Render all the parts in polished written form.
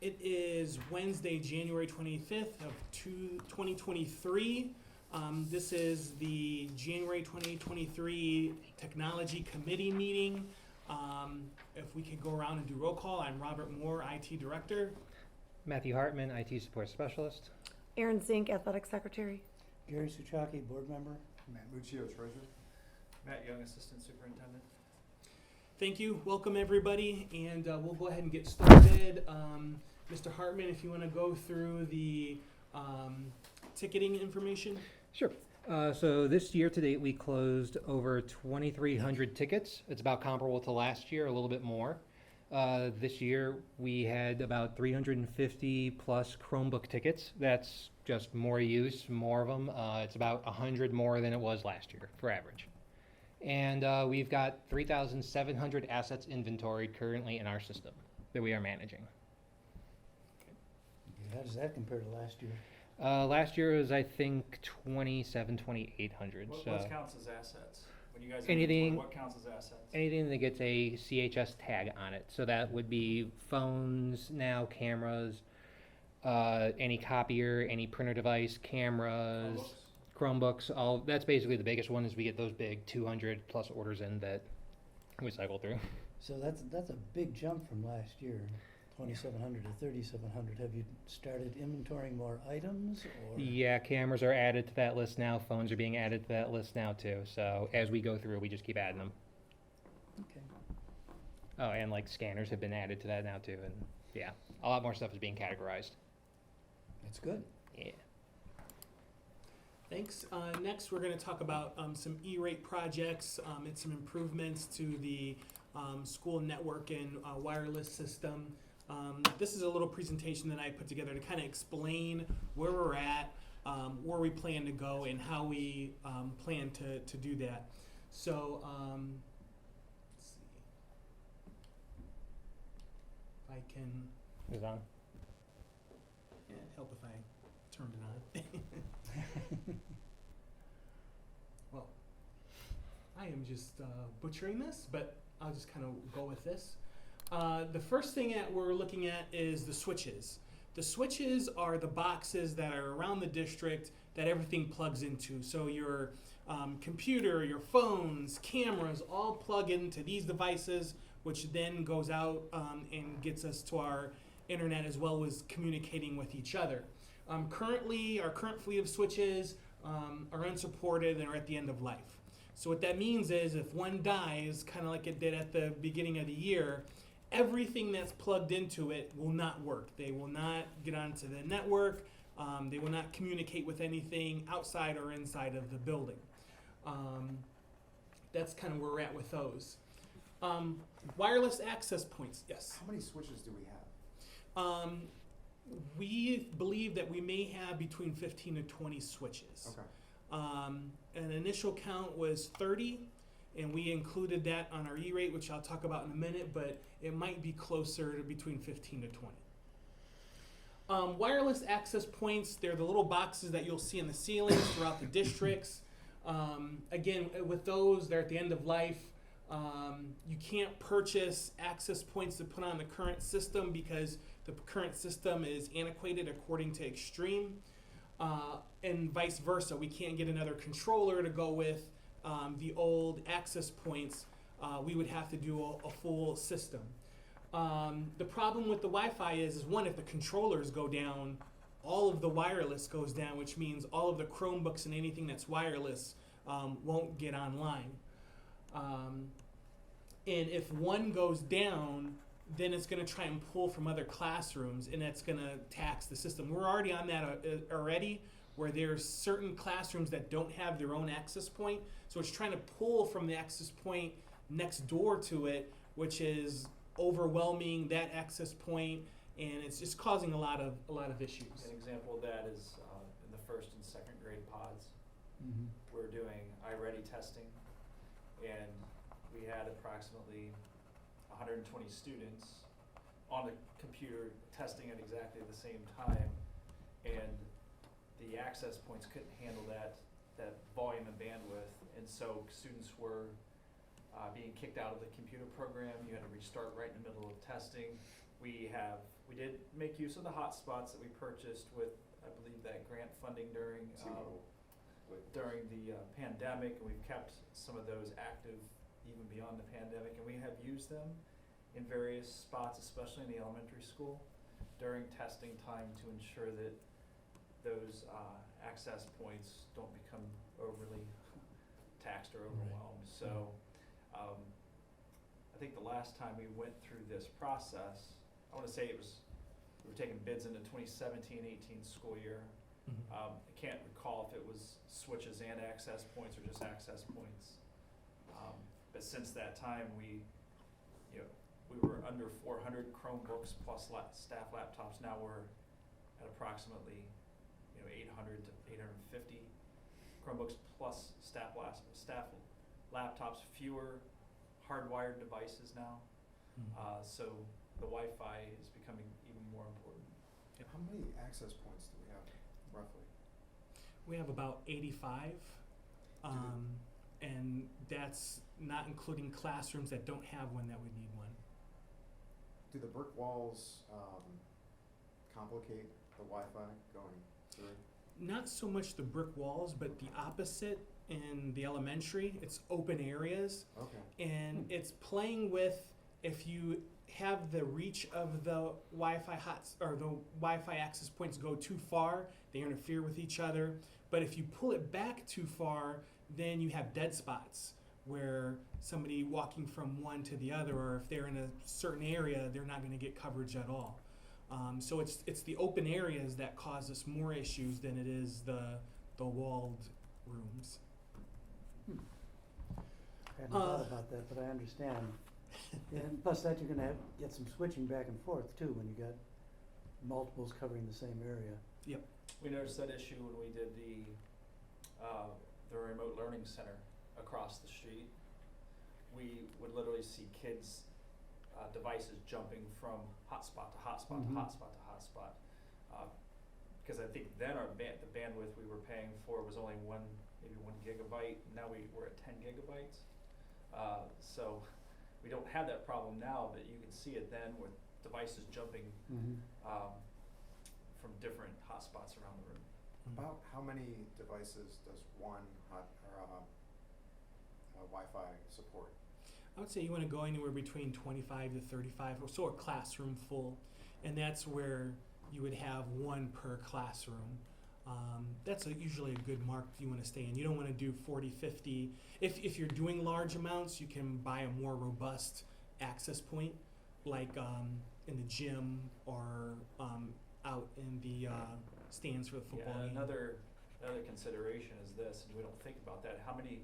It is Wednesday, January 25th of 2023. This is the January 2023 Technology Committee meeting. If we could go around and do roll call, I'm Robert Moore, IT Director. Matthew Hartman, IT Support Specialist. Aaron Zink, Athletic Secretary. Gary Suchaki, Board Member. Matt Muccio, Treasurer. Matt Young, Assistant Superintendent. Thank you. Welcome, everybody. And we'll go ahead and get started. Mr. Hartman, if you want to go through the ticketing information. Sure. So this year to date, we closed over 2,300 tickets. It's about comparable to last year, a little bit more. This year, we had about 350 plus Chromebook tickets. That's just more use, more of them. It's about 100 more than it was last year for average. And we've got 3,700 assets inventoried currently in our system that we are managing. How does that compare to last year? Last year was, I think, 2,800. What So counts as assets? When you guys Anything- what counts as assets? anything that gets a CHS tag on it. So that would be phones now, cameras, any copier, any printer device, cameras, Chromebooks. All that's basically the biggest one. Is we get those big 200 plus orders in that we cycle through. So that's a big jump from last year, 2,700 to 3,700. Have you started inventorying more items? Or? Yeah, cameras are added to that list now. Phones are being added to that list now too. So as we go through, we just keep adding them. Okay. Oh, and like scanners have been added to that now too. And yeah, a lot more stuff is being categorized. That's good. Yeah. Thanks. Next, we're going to talk about some E-rate projects and some improvements to the school network and wireless system. This is a little presentation that I put together to kind of explain where we're at, where we plan to go, and how we plan to do that. So, let's see if I can. Is it on? Yeah, it'd help if I turned it on. Well, I am just butchering this, but I'll just kind of go with this. The first thing that we're looking at is the switches. The switches are the boxes that are around the district that everything plugs into. So your computer, your phones, cameras all plug into these devices, which then goes out and gets us to our internet as well as communicating with each other. Currently, our current fleet of switches are unsupported and are at the end of life. So what that means is if one dies, kind of like it did at the beginning of the year, everything that's plugged into it will not work. They will not get onto the network. They will not communicate with anything outside or inside of the building. That's kind of where we're at with those. Wireless access points, yes. How many switches do we have? We believe that we may have between 15 and 20 switches. Okay. An initial count was 30, and we included that on our E-rate, which I'll talk about in a minute, but it might be closer to between 15 to 20. Wireless access points, they're the little boxes that you'll see in the ceilings throughout the districts. Again, with those, they're at the end of life. You can't purchase access points to put on the current system because the current system is antiquated according to Extreme, and vice versa. We can't get another controller to go with the old access points. We would have to do a full system. The problem with the Wi-Fi is one, if the controllers go down, all of the wireless goes down, which means all of the Chromebooks and anything that's wireless won't get online. And if one goes down, then it's going to try and pull from other classrooms, and that's going to tax the system. We're already on that already, where there's certain classrooms that don't have their own access point, so it's trying to pull from the access point next door to it, which is overwhelming that access point, and it's just causing a lot of issues. An example of that is in the first and second grade pods. Mm-hmm. We're doing iReady testing, and we had approximately 120 students on the computer testing at exactly the same time, and the access points couldn't handle that volume and bandwidth, and so students were being kicked out of the computer program. You had to restart right in the middle of testing. we did make use of the hotspots that we purchased with, I believe, that grant funding during the pandemic, and we've kept some of those active even beyond the pandemic, and we have used them in various spots, especially in the elementary school, during testing time to ensure that those access points don't become overly taxed or overwhelmed. So I think the last time we went through this process, I want to say we were taking bids in the 2017-18 school year. I can't recall if it was switches and access points or just access points. But since that time, we were under 400 Chromebooks plus staff laptops. Now we're at approximately 800 to 850 Chromebooks plus staff laptops, fewer hardwired devices now. So the Wi-Fi is becoming even more important. How many access points do we have, roughly? We have about 85, and that's not including classrooms that don't have one that would need one. Do the brick walls complicate the Wi-Fi going through? Not so much the brick walls, but the opposite in the elementary. It's open areas, Okay. and it's playing with, if you have the reach of the Wi-Fi or the Wi-Fi access points go too far, they interfere with each other. But if you pull it back too far, then you have dead spots where somebody walking from one to the other, or if they're in a certain area, they're not going to get coverage at all. So it's the open areas that cause us more issues than it is the walled rooms. I hadn't thought about that, but I understand. And plus that, you're gonna get some switching back and forth too, when you got multiples covering the same area. Yep. We noticed that issue when we did the remote learning center across the street. We would literally see kids' devices jumping from hotspot to hotspot to hotspot to hotspot. Because I think then the bandwidth we were paying for was only maybe 1 gigabyte. Now we're at 10 gigabytes. So we don't have that problem now, but you can see it then with devices jumping from different hotspots around the room. About how many devices does one Wi-Fi support? I would say you want to go anywhere between 25 to 35, or so a classroom full, and that's where you would have one per classroom. That's usually a good mark you want to stay in. You don't want to do 40, 50. If you're doing large amounts, you can buy a more robust access point, like in the gym or out in the stands for the football game. Another consideration is this, and we don't think about that. How many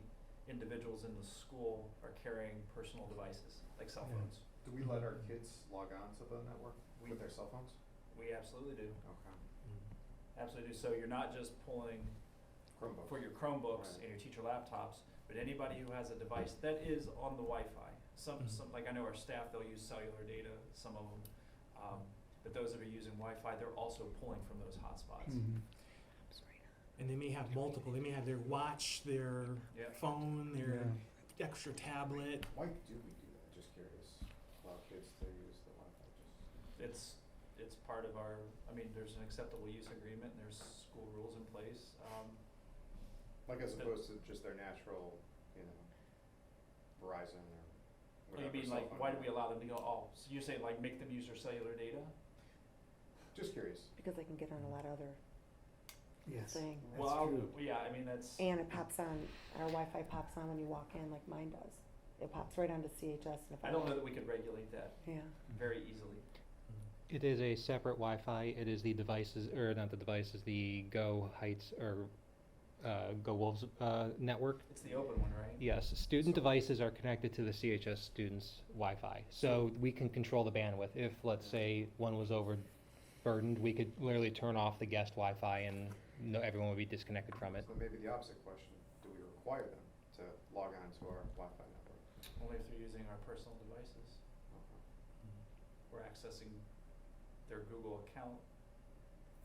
individuals in the school are carrying personal devices, like cell phones? Do we let our kids log on to the network with their cell phones? We absolutely do. Okay. Absolutely do. So you're not just pulling Chromebooks. for your Chromebooks Right. and your teacher laptops, but anybody who has a device that is on the Wi-Fi. Some like I know our staff, they'll use cellular data, some of them. But those that are using Wi-Fi, they're also pulling from those hotspots. And they may have multiple. They may have their watch, their phone, their Yeah. extra tablet. Why do we do that? Just curious. Allow kids to use the Wi-Fi. It's part of our, there's an acceptable use agreement, and there's school rules in place. Like as opposed to just their natural, Verizon or What do whatever. you mean, cell like, phone why do number. we allow them to go, so you're saying like make them use their cellular data? Just curious. Because they can get on a lot of other Yes, things. that's Well, true. that's. And it pops on, our Wi-Fi pops on when you walk in like mine does. It pops right onto CHS. And if I don't know that we could regulate that Yeah. very easily. It is a separate Wi-Fi. It is the devices, or not the devices, the Go Heights or Go Wolves network. It's the open one, right? Yes, student So- devices are connected to the CHS students' Wi-Fi. So we can control the bandwidth. If, let's say, one was overburdened, we could literally turn off the guest Wi-Fi and everyone would be disconnected from it. So maybe the opposite question, do we require them to log on to our Wi-Fi network? Only if they're using our personal devices. Okay. We're accessing their Google account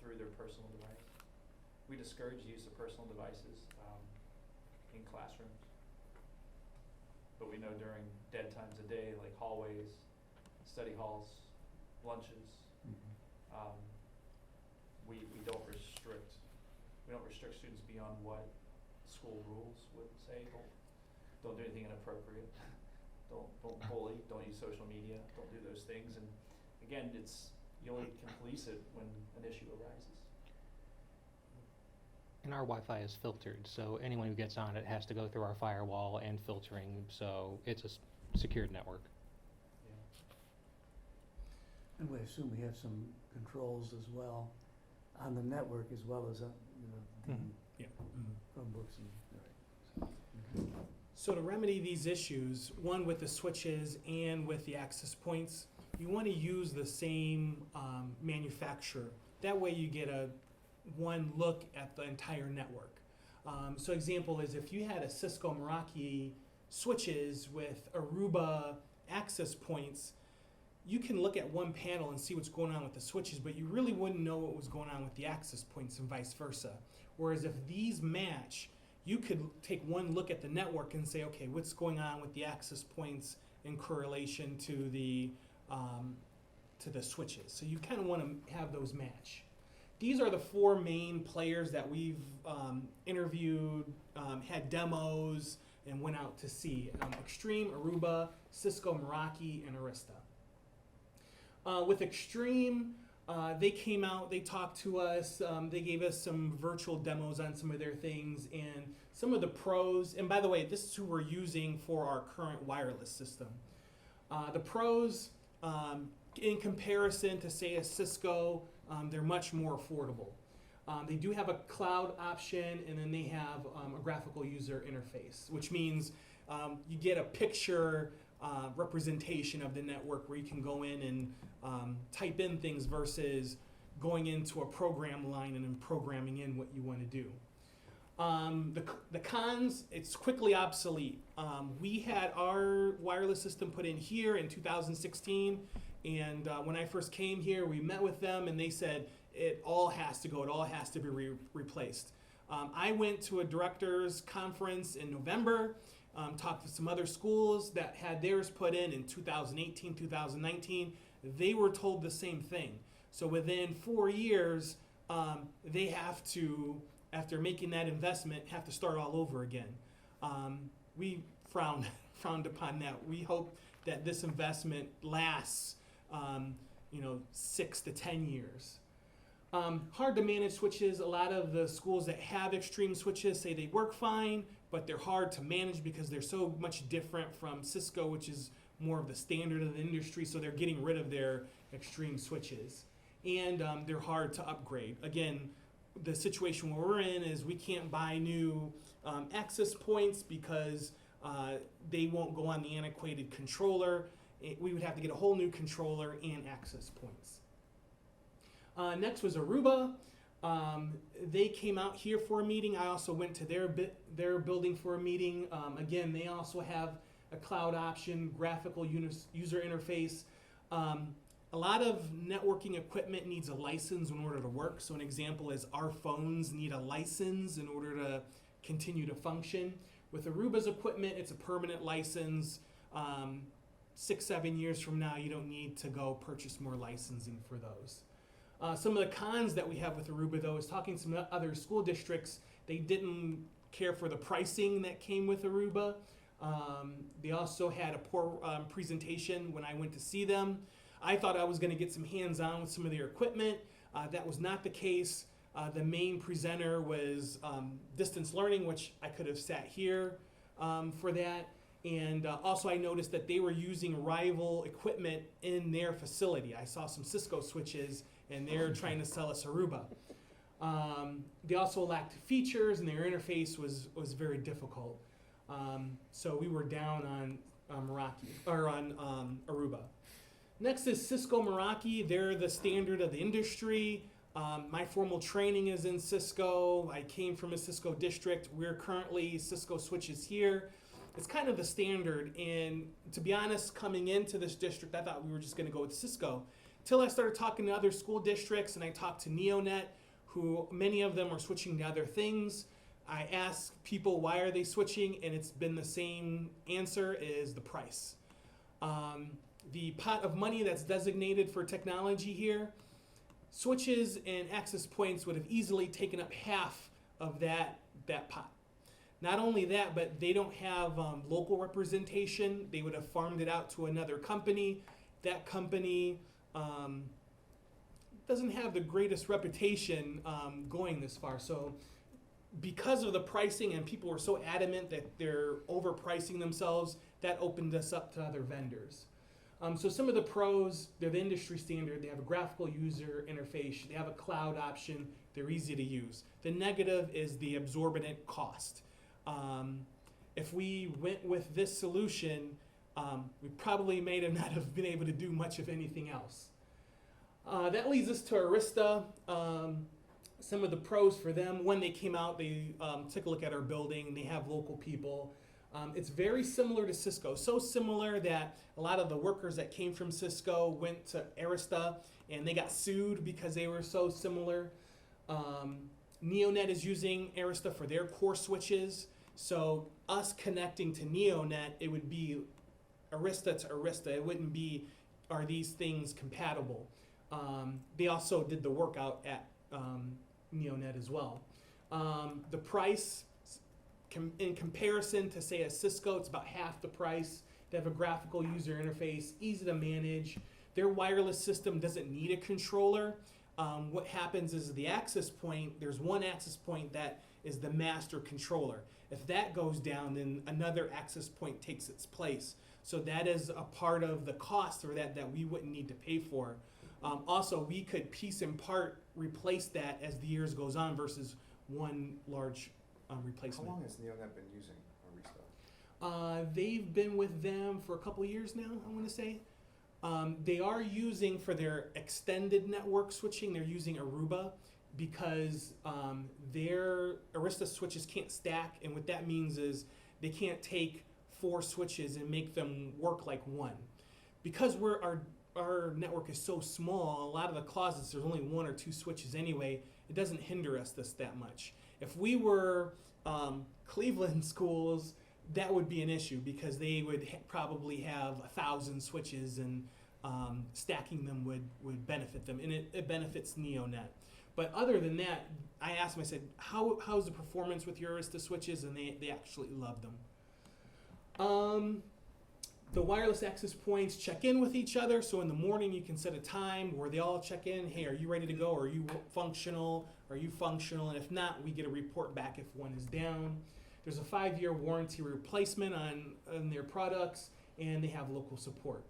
through their personal device. We discourage the use of personal devices in classrooms. But we know during dead times of day, like hallways, study halls, lunches. We don't restrict students beyond what school rules would say. Don't do anything inappropriate. Don't bully. Don't use social media. Don't do those things. And again, you only can police it when an issue arises. And our Wi-Fi is filtered, so anyone who gets on it has to go through our firewall and filtering, so it's a secured network. And we assume we have some controls as well on the network as well as, the Yeah. Chromebooks and, So to remedy these issues, one with the switches and with the access points, you want to use the same manufacturer. That way you get one look at the entire network. So example is if you had a Cisco Meraki switches with Aruba access points, you can look at one panel and see what's going on with the switches, but you really wouldn't know what was going on with the access points and vice versa. Whereas if these match, you could take one look at the network and say, okay, what's going on with the access points in correlation to the switches. So you kind of want to have those match. These are the four main players that we've interviewed, had demos, and went out to see. Extreme, Aruba, Cisco, Meraki, and Arista. With Extreme, they came out, they talked to us, they gave us some virtual demos on some of their things, and some of the pros, and by the way, this is who we're using for our current wireless system. The pros, in comparison to say a Cisco, they're much more affordable. They do have a cloud option, and then they have a graphical user interface, which means you get a picture representation of the network where you can go in and type in things versus going into a program line and then programming in what you want to do. The cons, it's quickly obsolete. We had our wireless system put in here in 2016, and when I first came here, we met with them and they said it all has to go, it all has to be replaced. I went to a director's conference in November, talked to some other schools that had theirs put in 2018, 2019. They were told the same thing. So within 4 years, they have to, after making that investment, have to start all over again. We frowned upon that. We hope that this investment lasts, 6 to 10 years. Hard to manage switches. A lot of the schools that have Extreme switches say they work fine, but they're hard to manage because they're so much different from Cisco, which is more of the standard of the industry, so they're getting rid of their Extreme switches. And they're hard to upgrade. Again, the situation where we're in is we can't buy new access points because they won't go on the antiquated controller. We would have to get a whole new controller and access points. Next was Aruba. They came out here for a meeting. I also went to their building for a meeting. Again, they also have a cloud option, graphical user interface. A lot of networking equipment needs a license in order to work. So an example is our phones need a license in order to continue to function. With Aruba's equipment, it's a permanent license. 6-7 years from now, you don't need to go purchase more licensing for those. Some of the cons that we have with Aruba, though, is talking to some other school districts. They didn't care for the pricing that came with Aruba. They also had a poor presentation when I went to see them. I thought I was going to get some hands-on with some of their equipment. That was not the case. The main presenter was distance learning, which I could have sat here for that. And also I noticed that they were using rival equipment in their facility. I saw some Cisco switches and they're trying to sell us Aruba. They also lacked features and their interface was very difficult. So we were down on Aruba. Next is Cisco Meraki. They're the standard of the industry. My formal training is in Cisco. I came from a Cisco district. We're currently Cisco switches here. It's kind of the standard, and to be honest, coming into this district, I thought we were just going to go with Cisco. Till I started talking to other school districts, and I talked to NeoNet, who many of them are switching to other things. I asked people why are they switching, and it's been the same answer: is the price. the pot of money that's designated for technology here, switches and access points would have easily taken up half of that pot. Not only that, but they don't have local representation. They would have farmed it out to another company. That company doesn't have the greatest reputation going this far. So because of the pricing, and people were so adamant that they're overpricing themselves, that opened us up to other vendors. So some of the pros, they're the industry standard. They have a graphical user interface. They have a cloud option. They're easy to use. The negative is the exorbitant cost. If we went with this solution, we probably may have not have been able to do much of anything else. That leads us to Arista. Some of the pros for them, when they came out, they took a look at our building. They have local people. It's very similar to Cisco, so similar that a lot of the workers that came from Cisco went to Arista and they got sued because they were so similar. Neonet is using Arista for their core switches, so us connecting to Neonet, it would be Arista to Arista. It wouldn't be, are these things compatible? They also did the workout at Neonet as well. The price, in comparison to say a Cisco, it's about half the price. They have a graphical user interface, easy to manage. Their wireless system doesn't need a controller. What happens is the access point, there's one access point that is the master controller. If that goes down, then another access point takes its place. So that is a part of the cost or that we wouldn't need to pay for. Also, we could piece and part replace that as the years goes on versus one large replacement. How long has Neonet been using Arista? They've been with them for a couple of years now, I want to say. They are using, for their extended network switching, they're using Aruba because their Arista switches can't stack, and what that means is they can't take 4 switches and make them work like one. Because our network is so small, a lot of the closets, there's only 1 or 2 switches anyway, it doesn't hinder us that much. If we were Cleveland schools, that would be an issue because they would probably have 1,000 switches and stacking them would benefit them, and it benefits Neonet. But other than that, I asked them, I said, how's the performance with your Arista switches? And they actually love them. The wireless access points check in with each other, so in the morning you can set a time where they all check in. Hey, are you ready to go? Are you functional? Are you functional? And if not, we get a report back if one is down. There's a 5-year warranty replacement on their products, and they have local support.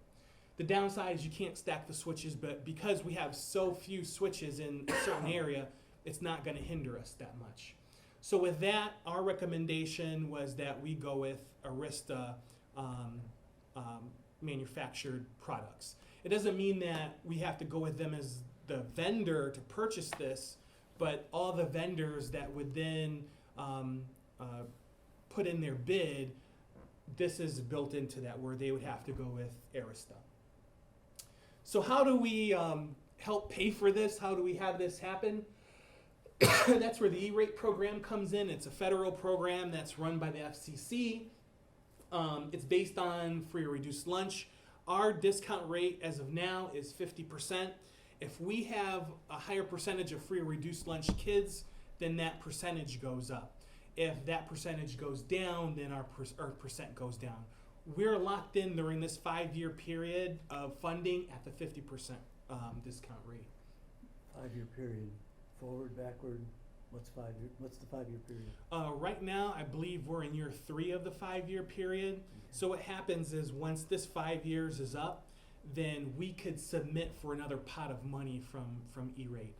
The downside is you can't stack the switches, but because we have so few switches in a certain area, it's not going to hinder us that much. So with that, our recommendation was that we go with Arista manufactured products. It doesn't mean that we have to go with them as the vendor to purchase this, but all the vendors that would then put in their bid, this is built into that where they would have to go with Arista. So how do we help pay for this? How do we have this happen? That's where the E-rate program comes in. It's a federal program that's run by the FCC. It's based on free or reduced lunch. Our discount rate as of now is 50%. If we have a higher percentage of free or reduced lunch kids, then that percentage goes up. If that percentage goes down, then our percent goes down. We're locked in during this 5-year period of funding at the 50% discount rate. 5-year period, forward, backward, what's the 5-year period? Right now, I believe we're in year 3 of the 5-year period. Okay. So what happens is once this 5 years is up, then we could submit for another pot of money from E-rate.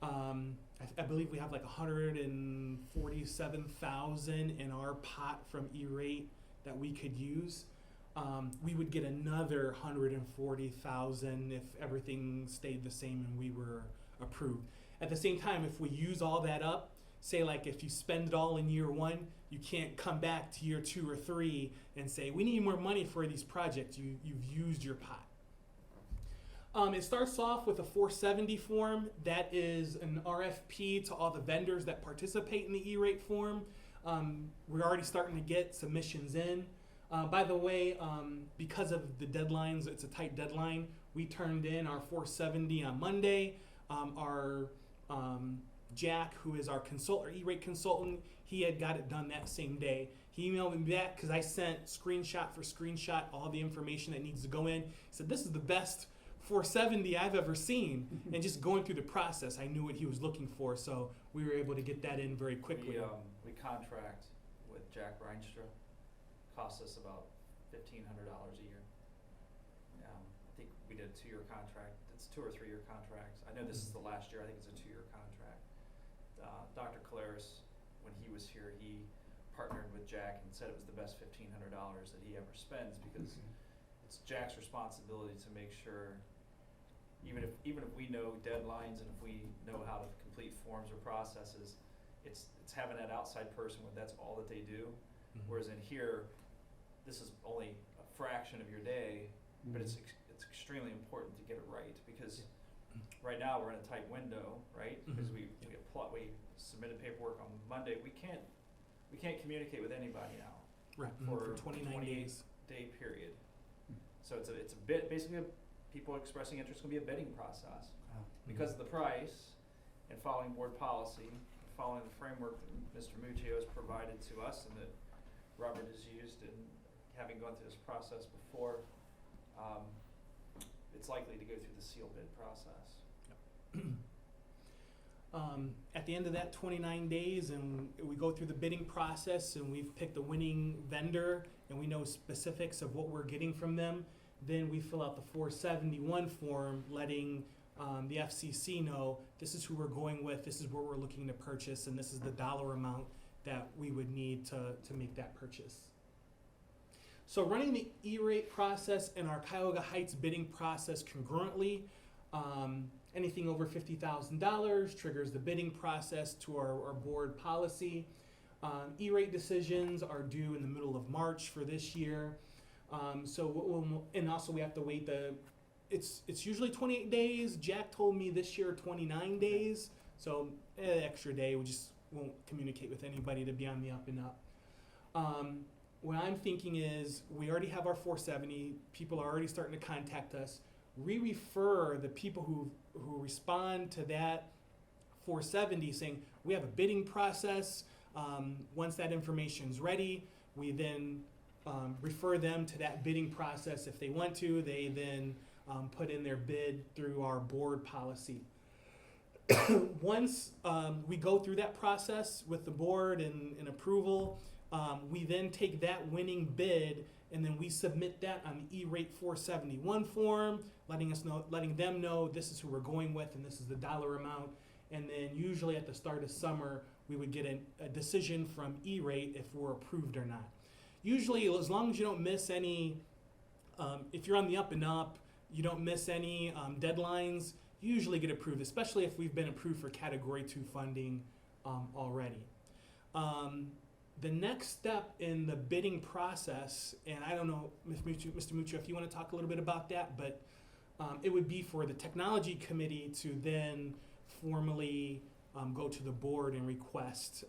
I believe we have like 147,000 in our pot from E-rate that we could use. We would get another 140,000 if everything stayed the same and we were approved. At the same time, if we use all that up, say like if you spend it all in year 1, you can't come back to year 2 or 3 and say, we need more money for these projects. You've used your pot. It starts off with a 470 form. That is an RFP to all the vendors that participate in the E-rate form. We're already starting to get submissions in. By the way, because of the deadlines, it's a tight deadline. We turned in our 470 on Monday. Our Jack, who is our E-rate consultant, he had got it done that same day. He emailed me back because I sent screenshot for screenshot all the information that needs to go in. He said, "This is the best 470 I've ever seen." And just going through the process, I knew what he was looking for, so we were able to get that in very quickly. We contract with Jack Reinstra. Costs us about $1,500 a year. I think we did a 2-year contract. It's 2 or 3 year contracts. I know this is the last year. I think it's a 2-year contract. Dr. Claris, when he was here, he partnered with Jack and said it was the best $1,500 that he ever spends, because it's Jack's responsibility to make sure, even if we know deadlines and if we know how to complete forms or processes, it's having that outside person where that's all that they do. Whereas in here, this is only a fraction of your day, but it's extremely important to get it right, because right now we're in a tight window, right? Because we submitted paperwork on Monday. We can't communicate with anybody now Right. for 29 days. day period. So it's a bit, basically people expressing interest is going to be a bidding process. Because of the price and following board policy, following the framework that Mr. Muccio has provided to us and that Robert has used, and having gone through this process before, it's likely to go through the seal bid process. At the end of that 29 days, and we go through the bidding process, and we've picked the winning vendor, and we know specifics of what we're getting from them, then we fill out the 471 form, letting the FCC know this is who we're going with, this is what we're looking to purchase, and this is the dollar amount that we would need to make that purchase. So running the E-rate process and our Cuyahoga Heights bidding process concurrently, anything over $50,000 triggers the bidding process to our board policy. E-rate decisions are due in the middle of March for this year. And also we have to wait it's usually 28 days. Jack told me this year 29 days. So extra day, we just won't communicate with anybody to be on the up and up. What I'm thinking is we already have our 470. People are already starting to contact us. We refer the people who respond to that 470 saying we have a bidding process. Once that information's ready, we then refer them to that bidding process. If they want to, they then put in their bid through our board policy. Once we go through that process with the board and approval, we then take that winning bid and then we submit that on the E-rate 471 form, letting them know this is who we're going with and this is the dollar amount. And then usually at the start of summer, we would get a decision from E-rate if we're approved or not. Usually, as long as you don't miss any, if you're on the up and up, you don't miss any deadlines, you usually get approved, especially if we've been approved for Category 2 funding already. The next step in the bidding process, and I don't know, Mr. Muccio, if you want to talk a little bit about that, but it would be for the technology committee to then formally go to the board and request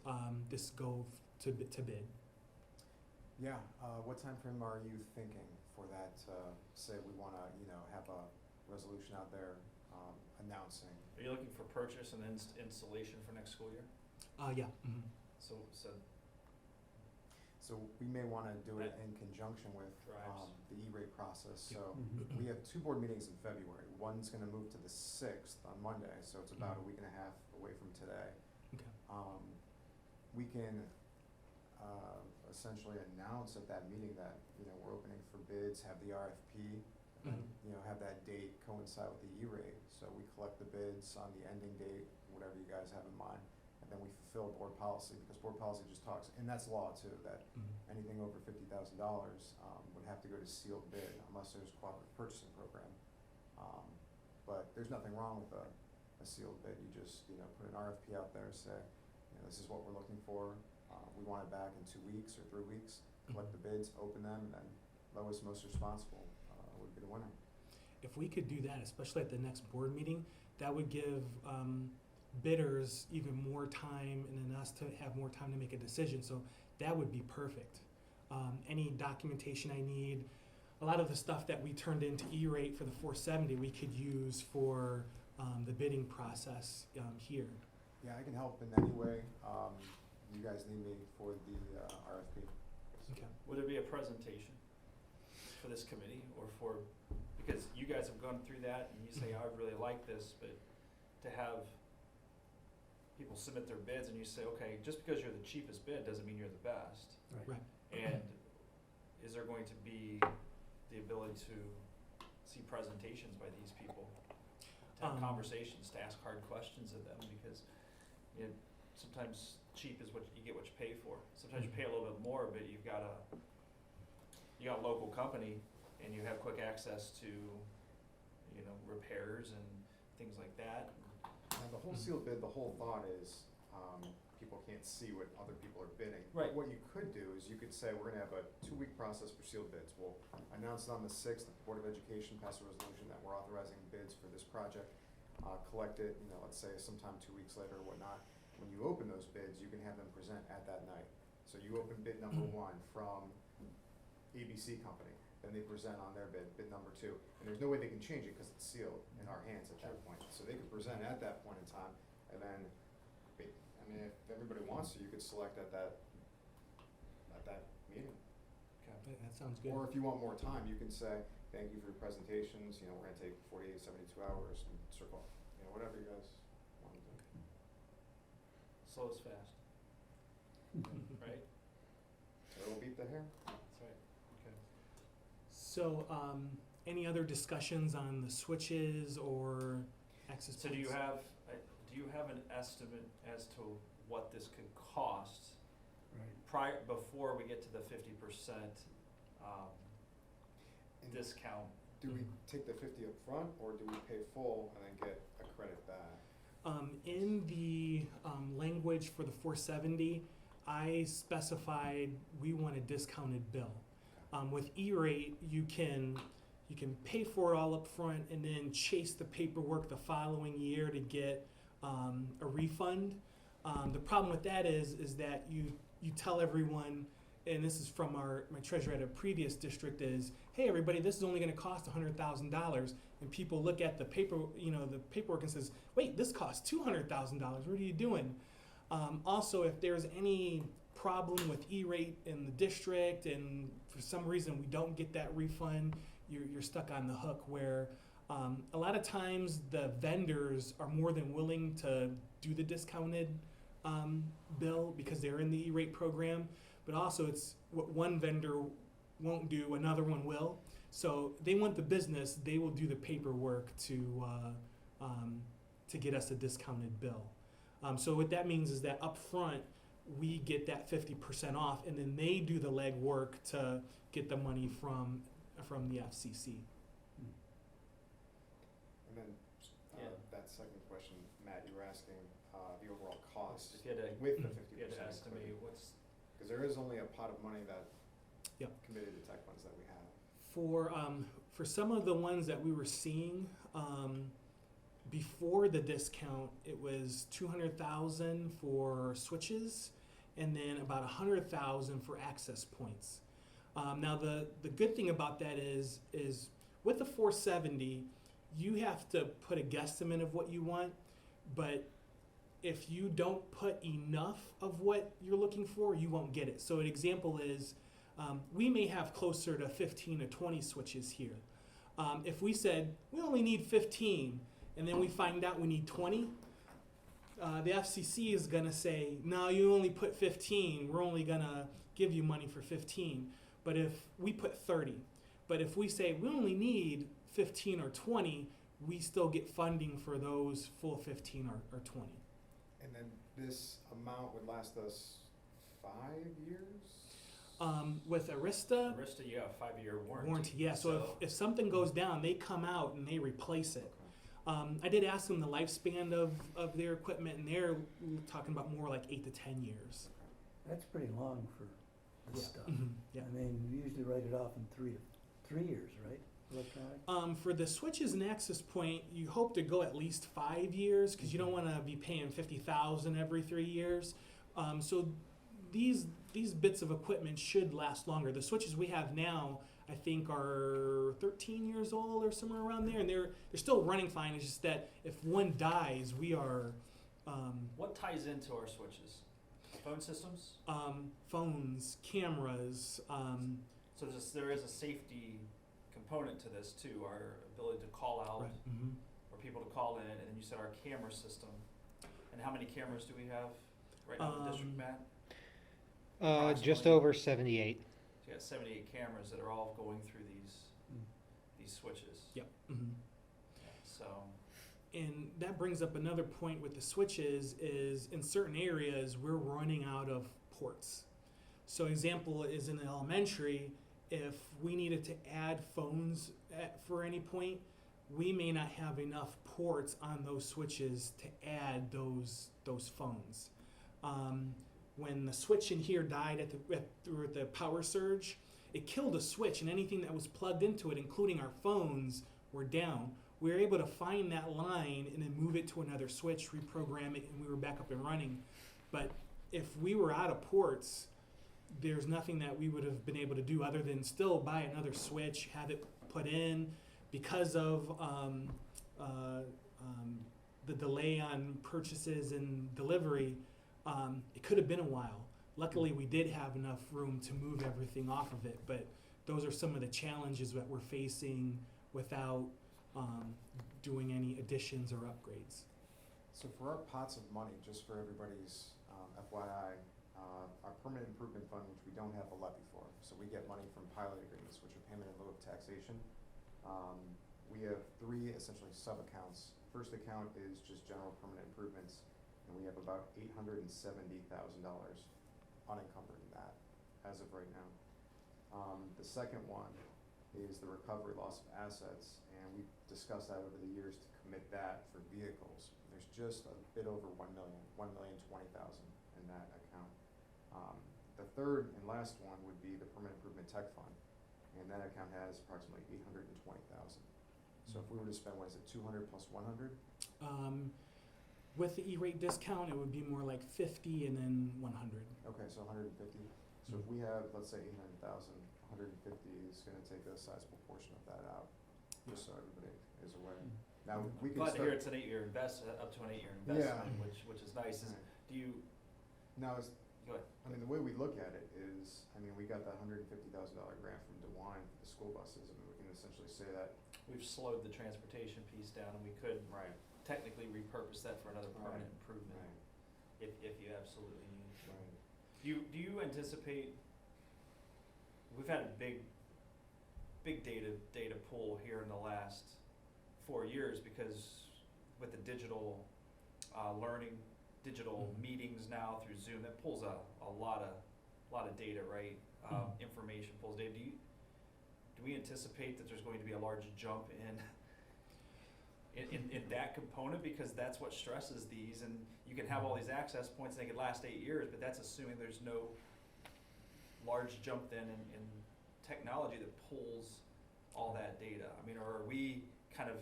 this go to bid. Yeah, what time frame are you thinking for that, say we wanna, have a resolution out there, announcing? Are you looking for purchase and then installation for next school year? Yeah. Mm-hmm. So we may wanna do it in conjunction with, Drives. the E-rate process, so Mhm. we have 2 board meetings in February. One's gonna move to the 6th on Monday, so it's about a week and a half away from today. Okay. We can, essentially announce at that meeting that, we're opening for bids, have the RFP, and, have that date coincide with the E-rate. So we collect the bids on the ending date, whatever you guys have in mind, and then we fulfill board policy, because board policy just talks, and that's law too, that anything over $50,000 would have to go to sealed bid unless there's a cooperative purchasing program. But there's nothing wrong with a sealed bid. You just, put an RFP out there, say, this is what we're looking for. We want it back in 2 weeks or 3 weeks, collect the bids, open them, and then lowest, most responsible would be the winner. If we could do that, especially at the next board meeting, that would give bidders even more time and then us to have more time to make a decision. So that would be perfect. any documentation I need. A lot of the stuff that we turned into E-rate for the 470, we could use for the bidding process here. Yeah, I can help in any way, you guys need me for the, RFP. Okay. Would there be a presentation for this committee or for, because you guys have gone through that and you say, I would really like this, but to have people submit their bids and you say, okay, just because you're the cheapest bid doesn't mean you're the best. Right. And is there going to be the ability to see presentations by these people? To have conversations, to ask hard questions of them, because you know, sometimes cheap is what you get what you pay for. Sometimes you pay a little bit more, but you got a local company and you have quick access to, you know, repairs and things like that. Now, the whole sealed bid, the whole thought is, people can't see what other people are bidding. Right. What you could do is you could say, we're gonna have a 2-week process for sealed bids. We'll announce it on the 6th, the Board of Education passed a resolution that we're authorizing bids for this project. Collect it, you know, let's say sometime 2 weeks later or whatnot. When you open those bids, you can have them present at that night. So you open bid number 1 from ABC Company, then they present on their bid number 2. And there's no way they can change it because it's sealed in our hands at that point. So they could present at that point in time, and then, I mean, if everybody wants to, you could select at that meeting. Okay, that sounds good. Or if you want more time, you can say, thank you for your presentations, you know, we're gonna take 48, 72 hours and circle, you know, whatever you guys want to do. Slow is fast, right? It'll beat the hair. That's right, okay. So, any other discussions on the switches or access So points? do you have an estimate as to what this could cost Right. before we get to the 50% And discount? do we take the 50 up front, or do we pay full and then get a credit back? In the language for the 470, I specified we want a discounted bill. With E-rate, you can pay for it all up front and then chase the paperwork the following year to get a refund. The problem with that is that you tell everyone, and this is from my treasurer at a previous district, is, hey everybody, this is only going to cost $100,000, and people look at the paperwork and says, wait, this costs $200,000. What are you doing? Also, if there's any problem with E-rate in the district, and for some reason we don't get that refund, you're stuck on the hook. Where a lot of times the vendors are more than willing to do the discounted bill because they're in the E-rate program. But also, it's what one vendor won't do, another one will. So they want the business; they will do the paperwork to get us a discounted bill. So what that means is that up front, we get that 50% off, and then they do the legwork to get the money from the FCC. And then, Yeah. that second question, Matt, you were asking, the overall cost If you had to, with the if you had 50% to estimate included. what's, Because there is only a pot of money that Yep. committed to tech funds that we have. For some of the ones that we were seeing before the discount, it was 200,000 for switches, and then about 100,000 for access points. Now the good thing about that is with the 470, you have to put a guesstimate of what you want, but if you don't put enough of what you're looking for, you won't get it. So an example is, we may have closer to 15 to 20 switches here. If we said, we only need 15, and then we find out we need 20, the FCC is gonna say, no, you only put 15, we're only gonna give you money for 15. But if we put 30, but if we say we only need 15 or 20, we still get funding for those full 15 or 20. And then this amount would last us 5 years? With Arista, Arista, you have a 5-year warranty. warranty, yeah. So if something goes down, they come out and they replace it. I did ask them the lifespan of their equipment, and they're talking about more like 8 to 10 years. That's pretty long for this Yeah. stuff. Yeah. I mean, we usually write it off in 3 years, right? Electronic? For the switches and access point, you hope to go at least 5 years because you don't want to be paying $50,000 every 3 years. So these these bits of equipment should last longer. The switches we have now, I think, are 13 years old or somewhere around there, and they're still running fine. It's just that if one dies, we are What ties into our switches? Phone systems? phones, cameras. So there is a safety component to this too, our ability to call out, Mhm. or people to call in, and then you said our camera system. And how many cameras do we have right now in the district, Matt? Just Approximately. over 78. So you got 78 cameras that are all going through these switches. Yep. Mhm. So, And that brings up another point with the switches is in certain areas we're running out of ports. So example is in the elementary, if we needed to add phones for any point, we may not have enough ports on those switches to add those phones. When the switch in here died through the power surge, it killed a switch, and anything that was plugged into it, including our phones, were down. We were able to find that line and then move it to another switch, reprogram it, and we were back up and running. But if we were out of ports, there's nothing that we would have been able to do other than still buy another switch, have it put in. Because of the delay on purchases and delivery, it could have been a while. Luckily, we did have enough room to move everything off of it, but those are some of the challenges that we're facing without doing any additions or upgrades. So for our pots of money, just for everybody's FYI, our permanent improvement fund, which we don't have a levy for, so we get money from pilot agreements, which are payment in lieu of taxation. We have three essentially sub-accounts. First account is just general permanent improvements, and we have about $870,000 unencumbered in that as of right now. The second one is the recovery loss of assets, and we've discussed that over the years to commit that for vehicles. There's just a bit over 1,020,000 in that account. The third and last one would be the permanent improvement tech fund, and that account has approximately 820,000. So if we were to spend, what is it, 200 plus 100? With the E-rate discount, it would be more like 50 and then 100. Okay, so 150. So if we have, let's say 800,000, 150 is going to take a sizable portion of that out, just so everybody is aware. Now, we can glad to hear start, it's an 8-year up to an 8-year Yeah. investment, which is nice. Right. Do you, now, go ahead. I mean, the way we look at it is, I mean, we got that $150,000 grant from DeWine for the school buses. I mean, we can essentially say that. We've slowed the transportation piece down, and we could Right. technically repurpose that for another permanent Right. improvement, Right. if you absolutely need it. Right. Do you anticipate, we've had a big data pool here in the last 4 years, because with the digital learning, digital meetings now through Zoom, that pulls a lot of data, right? Information pulls data. Do we anticipate that there's going to be a large jump in that component, because that's what stresses these, and you can have all these access points and they could last 8 years, but that's assuming there's no large jump then in technology that pulls all that data. I mean, or are we kind of,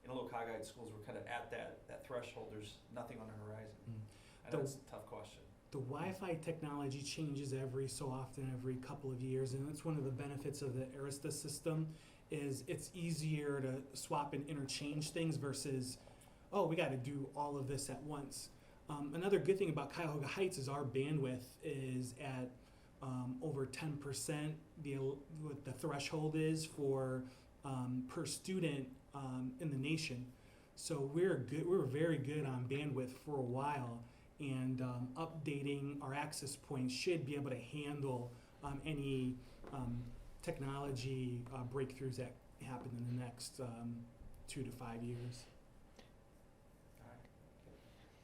in low-cognitive schools, we're kind of at that threshold, there's nothing on the horizon? I know The- it's a tough question. The Wi-Fi technology changes every so often, every couple of years, and that's one of the benefits of the Arista system. Is it's easier to swap and interchange things versus, oh, we got to do all of this at once. Another good thing about Cuyahoga Heights is our bandwidth is at over 10%. What the threshold is for per student in the nation. So we're good. We were very good on bandwidth for a while, and updating our access points should be able to handle any technology breakthroughs that happen in the next 2 to 5 years.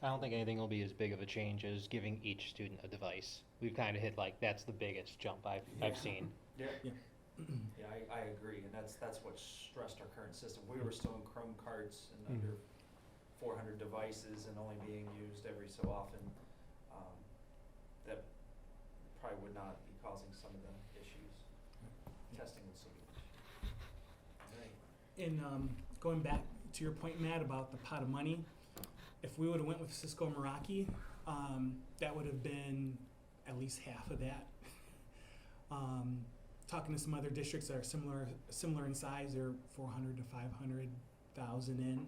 I don't think anything will be as big of a change as giving each student a device. We've kind of hit that's the biggest jump I've seen. Yeah. Yeah. Yeah, I agree, and that's what stressed our current system. We were still in Chrome carts and under 400 devices and only being used every so often. That probably would not be causing some of the issues. Testing would still be an issue. All right. And going back to your point, Matt, about the pot of money, if we would have went with Cisco Meraki, that would have been at least half of that. Talking to some other districts that are similar in size, they're 400 to 500,000 in.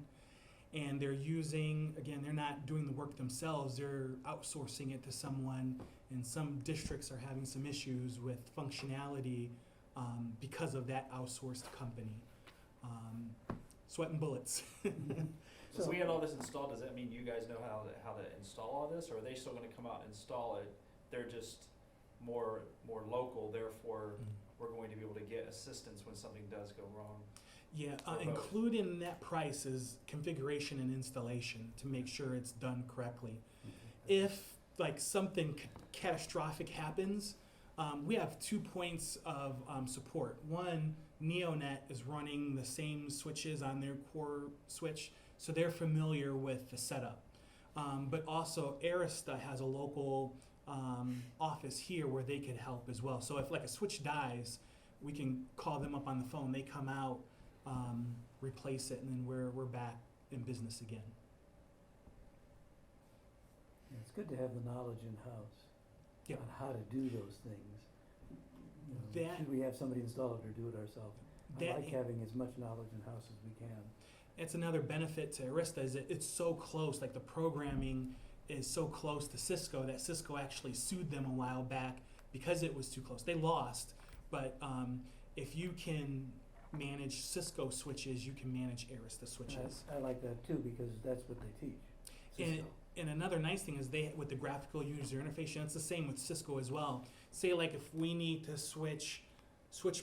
And they're using, again, they're not doing the work themselves, they're outsourcing it to someone, and some districts are having some issues with functionality because of that outsourced company. Sweating bullets. So we had all this installed, does that mean you guys know how to install all this, or are they still gonna come out and install it? They're just more local, therefore we're going to be able to get assistance when something does go wrong. Yeah, Or both. included in that price is configuration and installation to make sure it's done correctly. If like something catastrophic happens, we have 2 points of support. One, NeoNet is running the same switches on their core switch, so they're familiar with the setup. But also Arista has a local office here where they could help as well. So if like a switch dies, we can call them up on the phone, they come out, replace it, and then we're back in business again. Yeah, it's good to have the knowledge in-house Yep. on how to do those things. You know, That- should we have somebody install it or do it ourselves? I That- like having as much knowledge in-house as we can. It's another benefit to Arista is that it's so close, like the programming is so close to Cisco that Cisco actually sued them a while back because it was too close. They lost, but if you can manage Cisco switches, you can manage Arista switches. I like that too, because that's what they teach. And, Cisco. and another nice thing is they, with the graphical user interface, and it's the same with Cisco as well. Say like if we need to switch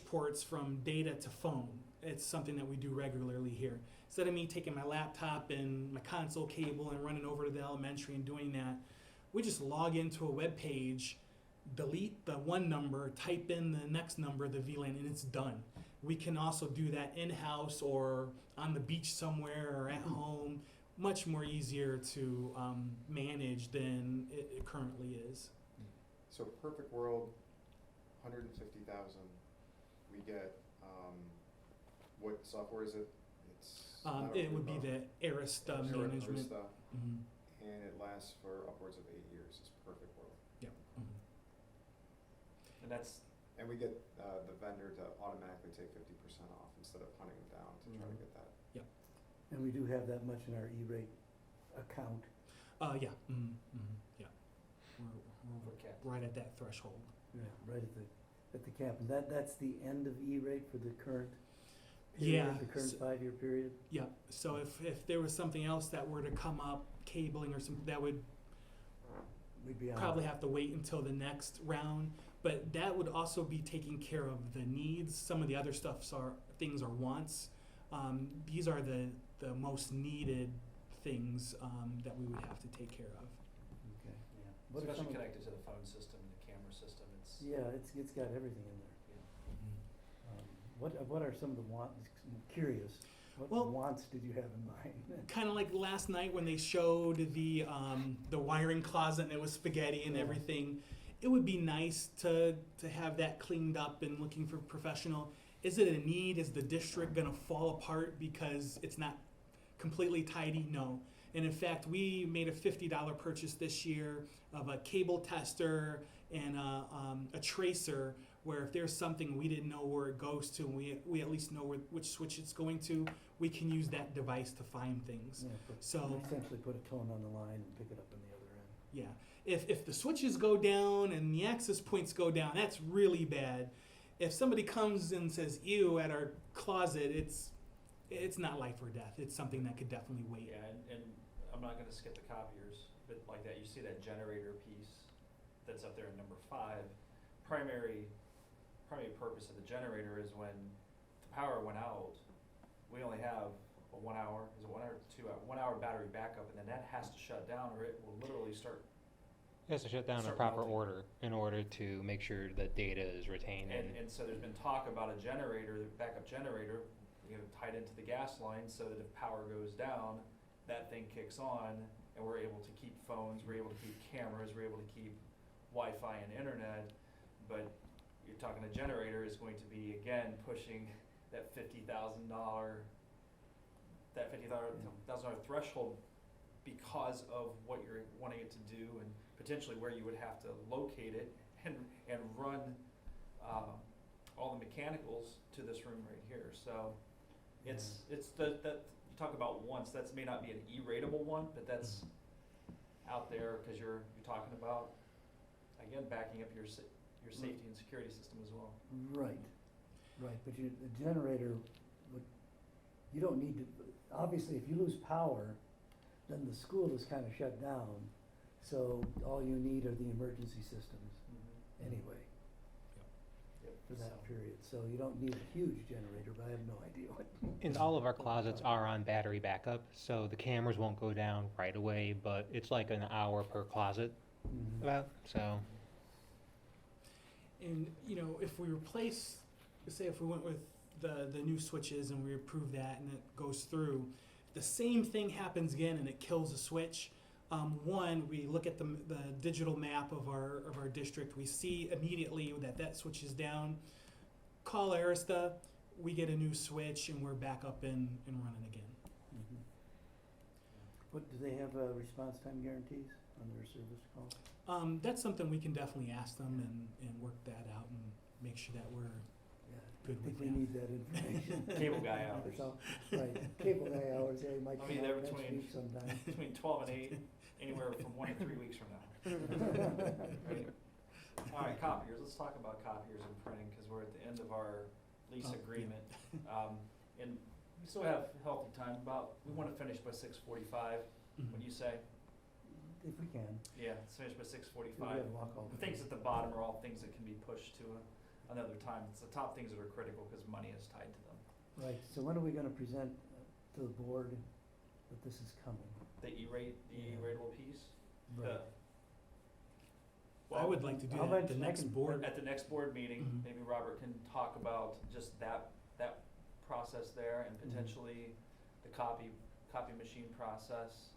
ports from data to phone, it's something that we do regularly here. Instead of me taking my laptop and my console cable and running over to the elementary and doing that, we just log into a web page, delete the one number, type in the next number, the VLAN, and it's done. We can also do that in-house or on the beach somewhere or at home. Much more easier to manage than it currently is. So perfect world, 150,000, we get, what software is it? It's not It would be Aruba. the Arista Arista, management. Mhm. And it lasts for upwards of 8 years, it's perfect world. Yep. And that's, And we get the vendor to automatically take 50% off instead of hunting them down to try to get that. And we do have that much in our E-rate account. Yeah. Yeah. for cats. We're right at that threshold. Yeah. Right at the cap. And that's the end of E-rate for the current Yeah. period, the current 5-year period? Yeah. So if there was something else that were to come up, cabling or something, that would We'd be on. probably have to wait until the next round. But that would also be taking care of the needs. Some of the other things are wants. These are the most needed things that we would have to take care of. Okay, yeah. What are some Especially of- connected to the phone system, the camera system, it's, Yeah, it's got everything in there. yeah. What are some of the wants, I'm curious, what Well- wants did you have in mind? Kind of like last night when they showed the wiring closet and it was spaghetti and Yeah. everything. It would be nice to have that cleaned up and looking for professional. Is it a need? Is the district gonna fall apart because it's not completely tidy? No. And in fact, we made a $50 purchase this year of a cable tester and a tracer, where if there's something we didn't know where it goes to, and we at least know which switch it's going to, we can use that device to find things. Yeah, So- essentially put a tone on the line and pick it up on the other end. Yeah, if the switches go down and the access points go down, that's really bad. If somebody comes and says "ew" at our closet, it's not life or death. It's something that could definitely wait. Yeah, and I'm not gonna skip the copiers, but like that, you see that generator piece that's up there in number 5. Primary purpose of the generator is when the power went out, we only have a 1 hour, is it 1 hour, 2 hour, 1 hour battery backup, and then that has to shut down or it will literally start. It has to shut down in Start proper melting. order in order to make sure that data is retained. And so there's been talk about a generator, the backup generator, tied into the gas line so that if power goes down, that thing kicks on and we're able to keep phones, we're able to keep cameras, we're able to keep Wi-Fi and internet. But you're talking a generator is going to be, again, pushing that $50,000 threshold because of what you're wanting it to do and potentially where you would have to locate it and run all the mechanicals to this room right here. So it's that you talk about once, that may not be an E-ratable one, but that's out there because you're talking about, again, backing up your safety and security system as well. Right, but the generator, you don't need to, obviously, if you lose power, then the school is kind of shut down, so all you need are the emergency systems anyway. Yep. For that So- period, so you don't need a huge generator, but I have no idea what. And all of our closets are on battery backup, so the cameras won't go down right away, but it's like an hour per closet Mhm. about, so. And, you know, if we replace, say if we went with the new switches and we approve that and it goes through, the same thing happens again and it kills a switch. One, we look at the digital map of our district, we see immediately that switch is down. Call Arista, we get a new switch and we're back up and running again. Mhm. What, do they have response time guarantees on their service calls? That's something we can definitely ask them and work that out and make sure that we're Yeah, Good I think with we that. need that information. Cable guy hours. So, right, cable guy hours, yeah, you might I'll come be there out next between- week sometime. Between 12 and 8, anywhere from 1 to 3 weeks from now. Right. All right, copiers, let's talk about copiers and printing, because we're at the end of our lease Oh, yeah. agreement. And we still have healthy time, we want to finish by 6:45, Mhm. what do you say? If we can. Yeah, let's finish by We 6:45. gotta walk all The the things at the bottom are all things that can be pushed to another time. It's the top things that are critical, because money is tied to them. Right, so when are we gonna present to the board that this is coming? The E-rate, the Yeah. E-rateable piece? Right. I would like to do I'll that at the mention- I next can- board. At the next board meeting, Mhm. maybe Robert can talk about just that process there and Mhm. potentially the copy machine process.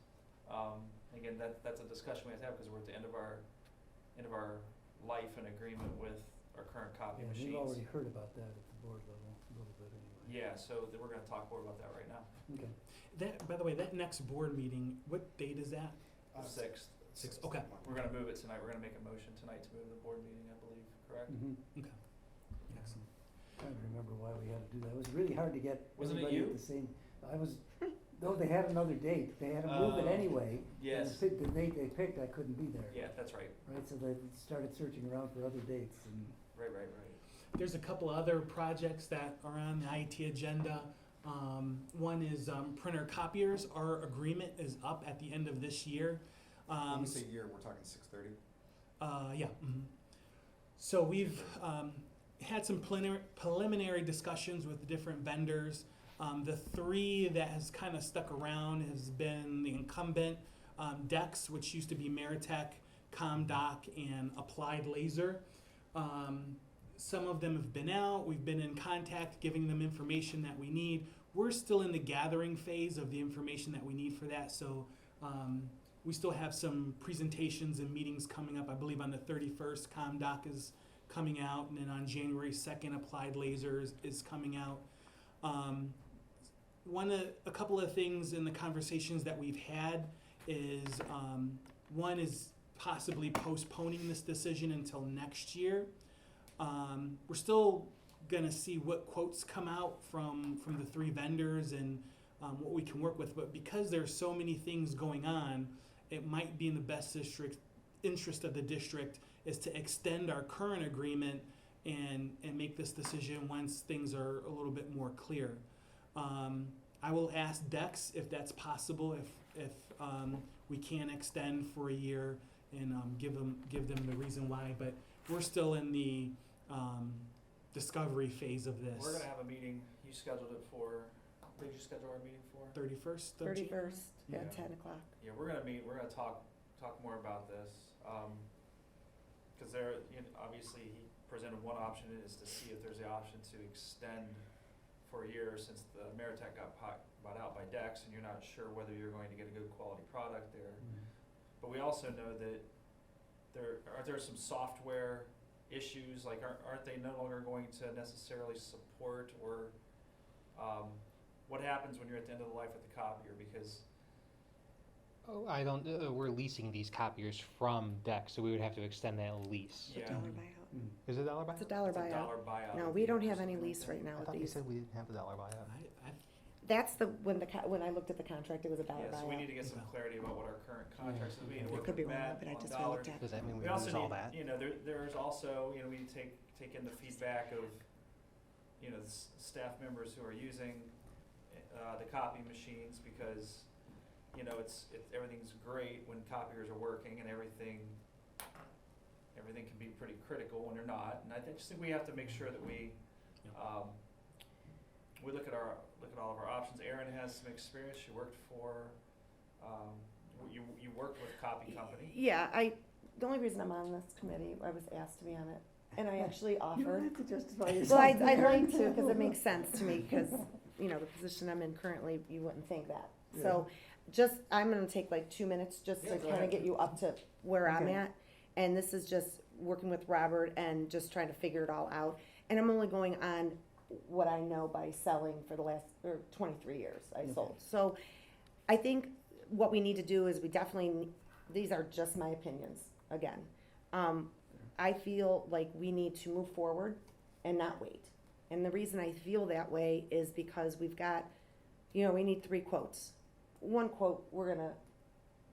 Again, that's a discussion we have to have because we're at the end of our life and agreement with our current copy Yeah, machines. we've already heard about that at the board level, a little bit anyway. Yeah, so we're gonna talk more about that right now. Okay. That, by the way, that next board meeting, what date is that? The 6th. Okay. We're gonna move it tonight. We're gonna make a motion tonight to move the board meeting, I believe, correct? Mhm. Okay. Excellent. Trying to remember why we had to do that. It was really hard to get Wasn't it everybody at you? the same, no, they had another date. They had to move it Oh, anyway. and yes. The date they picked, I couldn't be there. Yeah, that's right. Right, so they started searching around for other dates and. Right. There's a couple other projects that are on the IT agenda. One is printer copiers. Our agreement is up at the end of this year. When you say year, we're talking 6:30? Yeah. So we've had some preliminary discussions with the different vendors. The three that has kind of stuck around has been the incumbent, Dex, which used to be Meritech, ComDoc, and Applied Laser. Some of them have been out. We've been in contact, giving them information that we need. We're still in the gathering phase of the information that we need for that. So we still have some presentations and meetings coming up. I believe on the 31st, ComDoc is coming out, and then on January 2nd, Applied Lasers is coming out. A couple of things in the conversations that we've had is one is possibly postponing this decision until next year. We're still gonna see what quotes come out from the three vendors and what we can work with, but because there's so many things going on, it might be in the best interest of the district is to extend our current agreement and make this decision once things are a little bit more clear. I will ask Dex if that's possible, if we can extend for a year and give them the reason why, but we're still in the discovery phase of this. We're gonna have a meeting, you scheduled it for, what did you schedule our meeting for? 31st of Jan- 31st Yeah. at 10 o'clock. Yeah, we're gonna meet, we're gonna talk more about this, cause obviously he presented one option is to see if there's the option to extend for a year since the Meritech got bought out by Dex and you're not sure whether you're going to get a good quality product there. But we also know that there some software issues, like aren't they no longer going to necessarily support or, what happens when you're at the end of the life of the copier? Because Oh, I don't, we're leasing these copiers from DEC, so we would have to extend that lease. It's a Yeah. dollar buyout. Mm. Is it $1 buyout? It's a dollar It's a buyout. dollar buyout. No, of we the don't year or have any something like lease that. right now I with thought you these. said we didn't have the $1 buyout. That's the, when I looked at the contract, it was a dollar Yeah, so we need buyout. to get some clarity about what our current contracts will be and I work could be with wrong, Matt but I on just dollars. looked at Does that mean we We also lose all need, that? you know, there's also, you know, we need to take in the feedback of, you know, staff members who are using, the copy machines, because, you know, everything's great when copiers are working, and everything can be pretty critical when they're not, and just think we have to make sure that we look at all of our options. Erin has some experience, she worked for, you worked with Copy Company. Yeah, the only reason I'm on this committee, I was asked to be on it, and I actually You don't offered. have to justify yourself. Well, I'd like to, because it makes sense to me, because, you know, the position I'm in currently, you wouldn't think that. So, I'm gonna take like 2 minutes just Yeah, to go kind of ahead. get you up to where I'm Okay. at. And this is just working with Robert and just trying to figure it all out. And I'm only going on what I know by selling for the last, 23 years I Okay. sold. So, I think what we need to do is we definitely, these are just my opinions, again. I feel like we need to move forward and not wait. And the reason I feel that way is because we've got, you know, we need 3 quotes. One quote, we're gonna,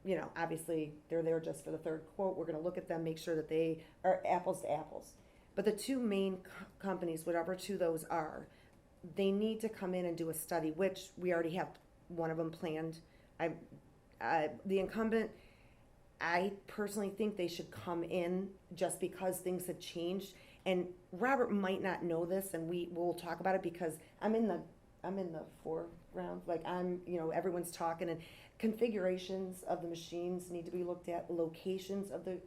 you know, obviously, they're there just for the 3rd quote. We're gonna look at them, make sure that they are apples to apples. But the 2 main companies, whatever 2 those are, they need to come in and do a study, which we already have one of them planned. The incumbent, I personally think they should come in just because things have changed. And Robert might not know this, and we'll talk about it, because I'm in the foreground. Like, you know, everyone's talking, and configurations of the machines need to be looked at, locations of the,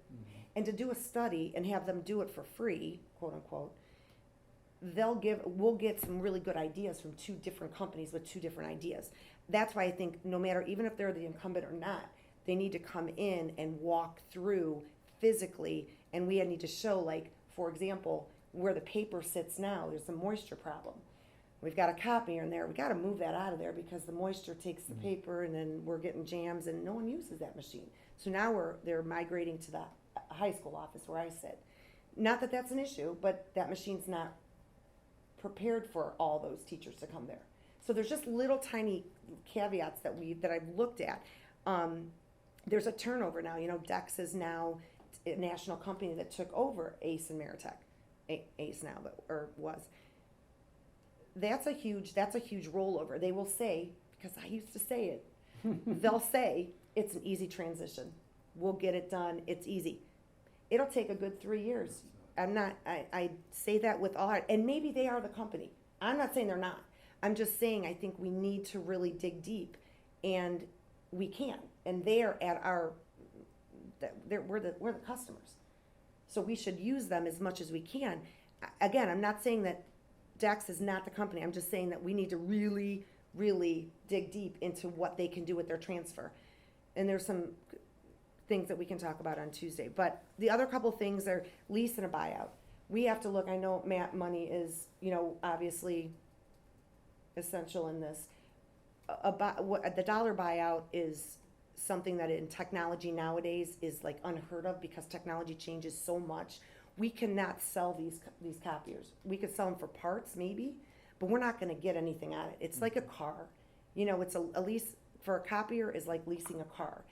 and to do a study and have them do it for free, quote unquote. We'll get some really good ideas from 2 different companies with 2 different ideas. That's why I think no matter, even if they're the incumbent or not, they need to come in and walk through physically, and we need to show, like, for example, where the paper sits now, there's a moisture problem. We've got a copier in there, we gotta move that out of there because the moisture takes the paper, and then we're getting jams, and no one uses that machine. So now they're migrating to the high school office where I sit. Not that that's an issue, but that machine's not prepared for all those teachers to come there. So there's just little tiny caveats that I've looked at. There's a turnover now, you know, Dex is now a national company that took over Ace and Meritech, Ace now, or was. That's a huge rollover. They will say, because I used to say it, they'll say, it's an easy transition. We'll get it done, it's easy. It'll take a good 3 years. I say that with all heart, and maybe they are the company. I'm not saying they're not. I'm just saying I think we need to really dig deep, and we can. And they're at we're the customers. So we should use them as much as we can. Again, I'm not saying that Dex is not the company. I'm just saying that we need to really, really dig deep into what they can do with their transfer. And there's some things that we can talk about on Tuesday. But the other couple things are lease and a buyout. We have to look, I know, Matt, money is, you know, obviously essential in this. The dollar buyout is something that in technology nowadays is like unheard of, because technology changes so much. We cannot sell these copiers. We could sell them for parts maybe, but we're not gonna get anything out of it. It's like a car. You know, it's a lease for a copier is like leasing a car.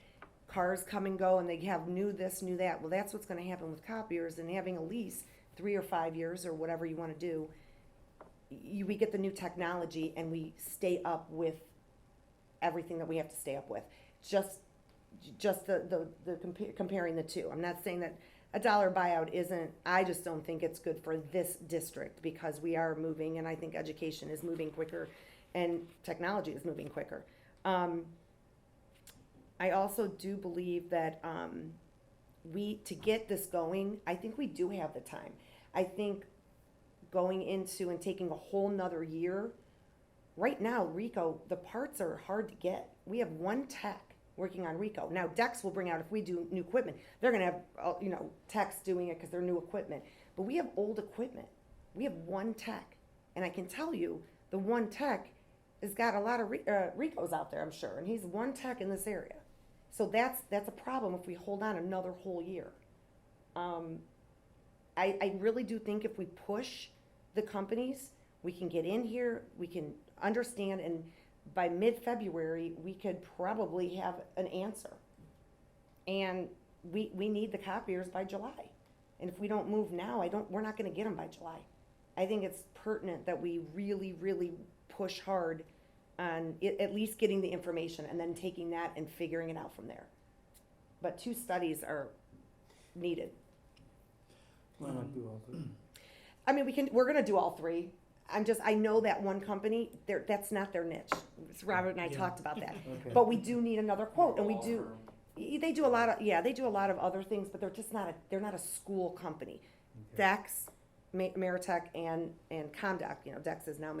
Cars come and go, and they have new this, new that. Well, that's what's gonna happen with copiers, and having a lease, 3 or 5 years or whatever you wanna do. We get the new technology, and we stay up with everything that we have to stay up with. Just comparing the 2. I'm not saying that a dollar buyout isn't, I just don't think it's good for this district, because we are moving, and I think education is moving quicker and technology is moving quicker. I also do believe that to get this going, I think we do have the time. I think going into and taking a whole nother year, right now, Rico, the parts are hard to get. We have 1 tech working on Rico. Now, Dex will bring out, if we do new equipment, they're gonna have, you know, techs doing it because they're new equipment. But we have old equipment. We have 1 tech. And I can tell you, the 1 tech has got a lot of Ricos out there, I'm sure. And he's 1 tech in this area. So that's a problem if we hold on another whole year. I really do think if we push the companies, we can get in here, we can understand, and by mid-February, we could probably have an answer. And we need the copiers by July. And if we don't move now, we're not gonna get them by July. I think it's pertinent that we really, really push hard on at least getting the information and then taking that and figuring it out from there. But 2 studies are needed. Why not do all three? I mean, we're gonna do all 3. I know that one company, that's not their niche. Robert and I Yeah. talked about that. Okay. But we do need another quote, and we Law do, firm. they do a lot of, they do a lot of other things, but they're just they're not a school company. Okay. Dex, Meritech, and Comdoc, Dex is now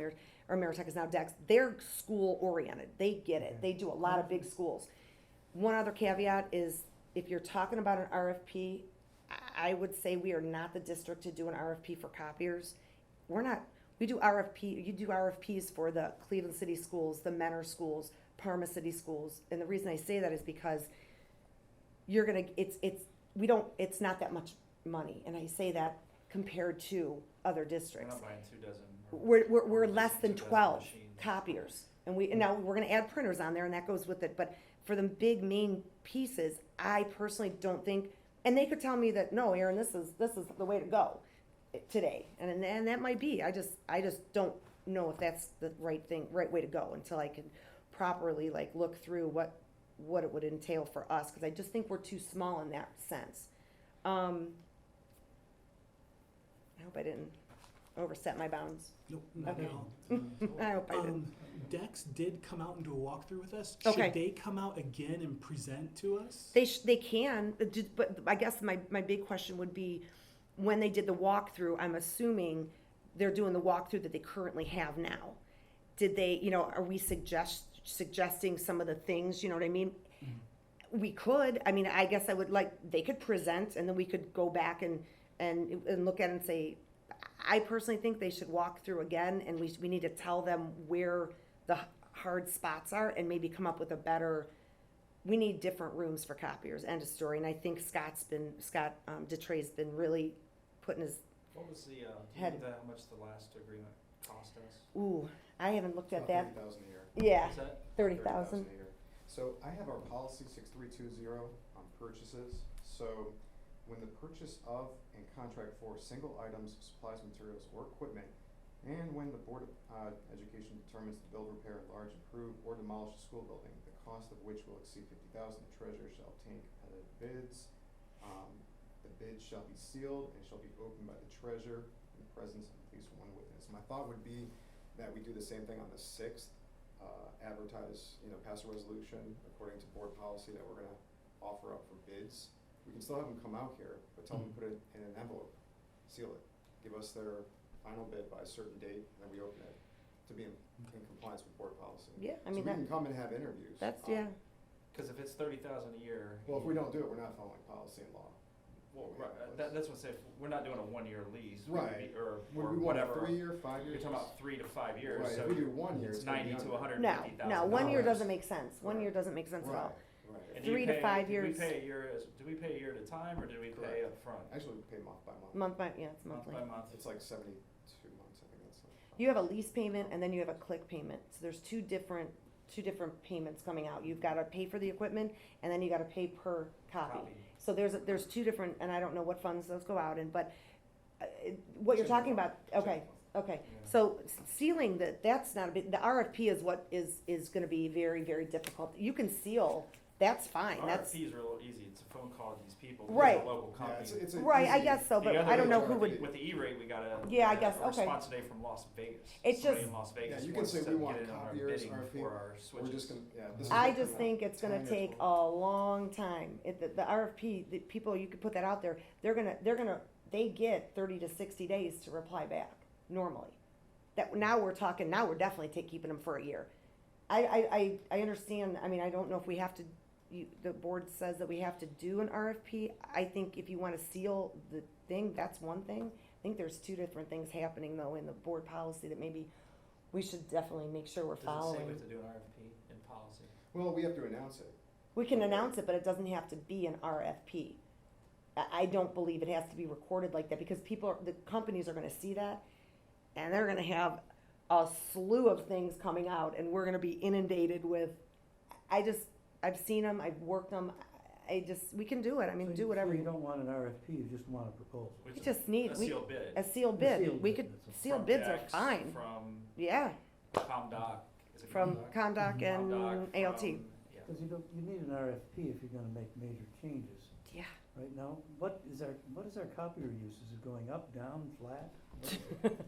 Meritech is now Dex, they're school oriented, they get it, Okay. they do a lot of big schools. One other caveat is, if you're talking about an RFP, I would say we are not the district to do an RFP for copiers. You do RFPs for the Cleveland City Schools, the Mentor Schools, Parma City Schools, and the reason I say that is because it's not that much money, and I say that compared to other We're districts. not buying 2 dozen. or- We're or less than 2 dozen 12 machines. copiers, and now we're gonna add printers on there, and that goes with it, but for the big main pieces, I personally don't think, and they could tell me that, no, Aaron, this is the way to go today, and that might be, I just don't know if that's the right way to go until I can properly look through what it would entail for us, because I just think we're too small in that sense. I hope I didn't overstep my bounds. Nope, not at Okay. all. I hope I didn't. Dex did come out and do a walkthrough with us. Okay. Should they come out again and present to us? They can, but I guess my big question would be, when they did the walkthrough, I'm assuming they're doing the walkthrough that they currently have now. Did they, are we suggesting some of the things, you know what I mean? We could, I guess they could present, and then we could go back and look at it and say, I personally think they should walk through again, and we need to tell them where the hard spots are, and maybe come up with we need different rooms for copiers, end of story. And I think Scott Detray's been really putting his, What was the, do you Head. know how much the last agreement cost us? ooh, I haven't looked at About that. 30,000 a year. Yeah, Is that? 30,000. a year. So I have our policy 6320 on purchases. So when the purchase of and contract for single items, supplies, materials, or equipment, and when the Board of Education determines to build, repair, enlarge, improve, or demolish a school building, the cost of which will exceed 50,000, the treasurer shall obtain competitive bids. The bids shall be sealed and shall be opened by the treasurer in the presence of at least one witness. My thought would be that we do the same thing on the 6th, advertise, pass a resolution according to board policy that we're gonna offer up for bids. We can still have them come out here, but tell them to put it in an envelope, seal it, give us their final bid by a certain date, and then we open it to be in compliance with board policy. Yeah, So we can come and have interviews. yeah. Cause if it's 30,000 a year. Well, if we don't do it, we're not following policy and law. Well, we right, have that's what I'm saying, we're not doing a 1-year lease. we would Right. be- Or Would we want a whatever. 3-year, 5 You're years? talking about 3 to 5 years, Right, so if we do 1 year, it's it's gonna be 90 to under. 150,000. No, 1 year dollars. doesn't make sense. 1 year doesn't make sense at all. Right. And do you 3 to pay- 5 Do years. we pay a year at a time, or do we pay Correct. upfront? Actually, we pay month by month. It's monthly. Month by month? It's like 72 months, I think that's. You have a lease payment, and then you have a click payment. So there's two different payments coming out. You've gotta pay for the equipment, and then you gotta pay per copy. So there's 2 different, and I don't know what funds those go out in, but what you're talking about, okay. Yeah. So sealing, that's not a big, the RFP is what is gonna be very, very difficult. You can seal, that's fine, that's, RFP is real easy, it's a phone call to these people. Right. It's a local Yeah, company. it's a right, I easy- guess so, but The other I don't know is who would, With the E-rate, we got Yeah, I guess, a okay. response today from Las Vegas. It's Somebody just- in Las Vegas Yeah, you can wants say to we want get in on our copiers, bidding RFP. for our We're switches. just gonna, this is I gonna just come think out it's gonna 10 or take a 12. long time. The RFP, the people, you could put that out there, they get 30 to 60 days to reply back, normally. Now we're definitely keeping them for a year. I understand, I don't know if we have to, the board says that we have to do an RFP. I think if you wanna seal the thing, that's one thing. I think there's 2 different things happening though in the board policy that maybe we should definitely make sure we're Does it say following. we have to do an RFP in policy? Well, we have to announce it. We can announce it, but it doesn't have to be an RFP. I don't believe it has to be recorded like that, because the companies are gonna see that, and they're gonna have a slew of things coming out, and we're gonna be inundated with, I've seen them, I've worked them, we can do it, I mean, So do whatever So you you, don't want an RFP, you just want a proposal. we just need, A we, sealed bid. a sealed A bid, sealed we bid, could, that's sealed From bids are Dex, fine, From yeah, ComDoc, is it from ComDoc? Condoc and ComDoc, ALT, from- yeah. Because you need an RFP if you're gonna make major changes. yeah. Right now, what is our copier use? Is it going up, down, flat? What is it?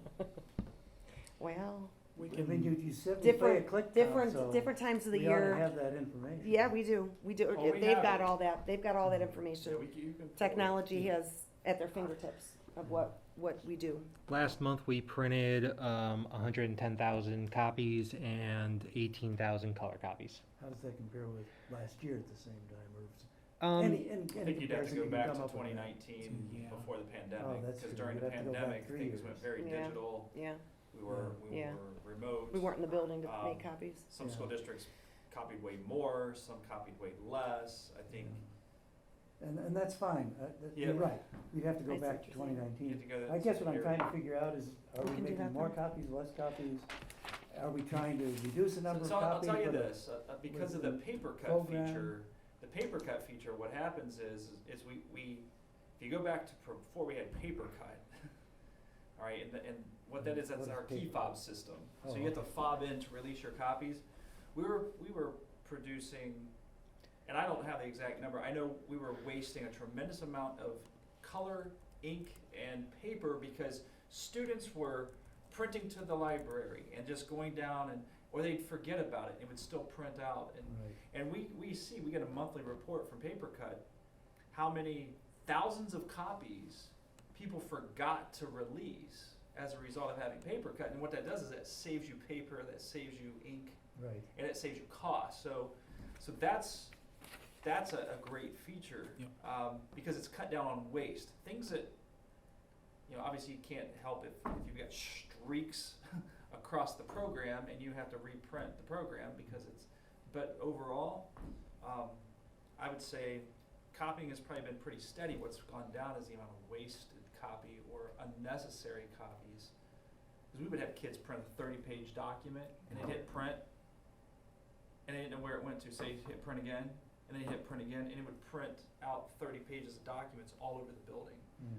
Well, We I mean, can, you said we pay a click count, so different times of the we ought to year, have that information. yeah, we do, Oh, we they've have got it. all that, information. Yeah, you can pull it. Technology has at their fingertips of what we do. Last month, we printed 110,000 copies and 18,000 color copies. How does that compare with last year at the same time, or I think you'd have to go back to come up with that? 2019 Yeah. before the Oh, pandemic, that's because true. during You'd the have to go back pandemic, 3 things went years. very Yeah. digital. Yeah, We were Yeah. remote. we weren't in the building to Um, make copies. Some Yeah. school districts copied way more, some copied way less. I think And that's fine, Yeah. you're right, we'd have to I go see back what to you're saying. you have 2019. to go. I guess what I'm here. trying to figure out is, are We we can do making that more then. copies, less copies? Are we trying to reduce the number of So I'll copies? tell you put a- this, because of the paper cut program. feature, what happens is we, if you go back to before we had paper cut, all right, and what that is, that's What is our key paper fob cut? system. Oh, So you have to okay. fob in to release your copies. We were producing, and I don't have the exact number, I know we were wasting a tremendous amount of color, ink, and paper because students were printing to the library and just going down or they'd forget about it, it would still print out. Right. And we get a monthly report from PaperCut, how many thousands of copies people forgot to release as a result of having PaperCut. And what that does is that saves you paper, that saves you ink, Right. and it saves you cost. So that's a great feature, Yep. because it's cut down on waste. Things that, obviously you can't help if you've got streaks across the program and you have to reprint the program but overall, I would say copying has probably been pretty steady. What's gone down is the amount of wasted copy or unnecessary copies. Because we would have kids print a 30-page document and they'd hit print and they didn't know where it went to. Say hit print again, and then you hit print again, and it would print out 30 pages of documents all over the building.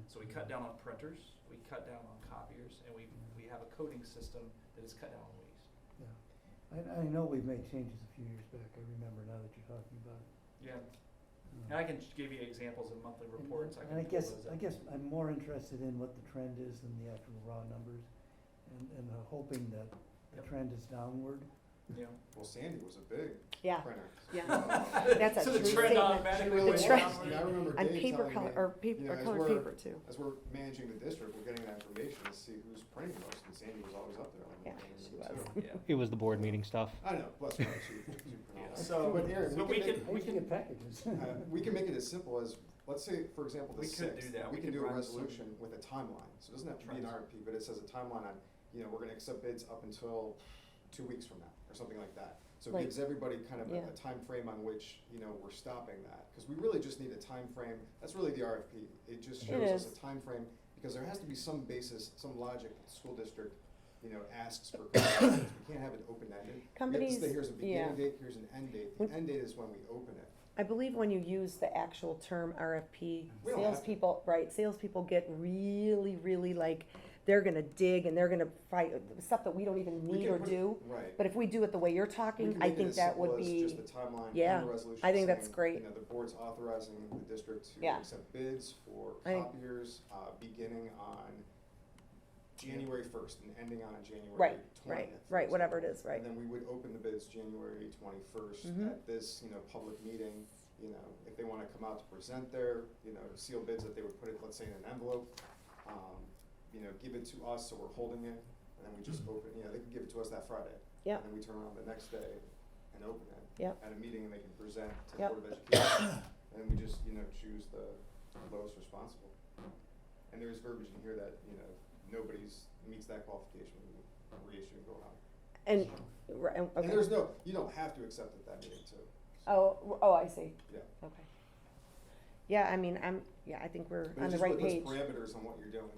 So we cut down on printers, we cut down on copiers, and we have a coding system that is cut down on waste. Yeah. I know we've made changes a few years back, I remember now that you're talking about it. Yeah, Uh, and I can give you examples of monthly reports. And can I pull guess, those I up. guess I'm more interested in what the trend is than the actual raw numbers, and hoping that the Yep. trend is downward. Yeah. Well, Sandy was a big Yeah, printer. yeah. Uh, That's a So the true trend statement. automatically She really went The trend- downward? I remember On Dave paper telling color, me, or paper, you know, or as colored we're- paper too. As we're managing the district, we're getting that information to see who's printing the most, and Sandy was always up there. Like, Yeah, number she two. was. Yeah. It was the board meeting stuff. I know, plus one, she printed all that. So- But Aaron, so we we can can- I used to get packages. we can make it as simple as, let's say, for example, the We could do sixth, that. we We can could do a run some resolution with a timeline. So it doesn't have to be an trends. RFP, but it says a timeline on, we're gonna accept bids up until 2 weeks from now, or something like that. So it Like- gives everybody kind of yeah. a time frame on which, we're stopping that. Because we really just need a time frame. That's really the RFP. It just It shows us is. a time frame, because there has to be some basis, some logic that the school district, asks for. We can't have it open-ended. We have to Companies, say, here's a yeah. beginning date, here's an end date. When- The end date is when we open it. I believe when you use the actual term RFP, We don't have to. salespeople get really, really like, they're gonna dig and they're gonna fight, stuff that we don't even We need can or put it- do. Right. But if we do it the way you're We talking, can I make it think as that simple would as be, just the timeline yeah, and the resolution I think that's saying, great. the board's authorizing the district to Yeah. accept bids for I think- copiers, beginning on January 1st and ending on January 20th. Right, for right, whatever it example. is, right. And then we would open the bids January 21st Mhm. at this, public meeting. If they want to come out to present their, sealed bids, that they would put it, let's say, in an envelope, give it to us, so we're holding it, and then we just open, they can give it to us that Friday. Yeah. And then we turn around the next day and open it. Yep. At a meeting, and they can present to the Yep. Board of Education, and we just, choose the lowest responsible. And there's verbiage in here that, nobody's meets that qualification, we reissue and go on. and, right, And okay. there's no, you don't have to accept at that meeting too. Oh, I see. Yeah. Okay. Yeah, I mean, I think we're But on it the just right lists page. parameters on what you're doing.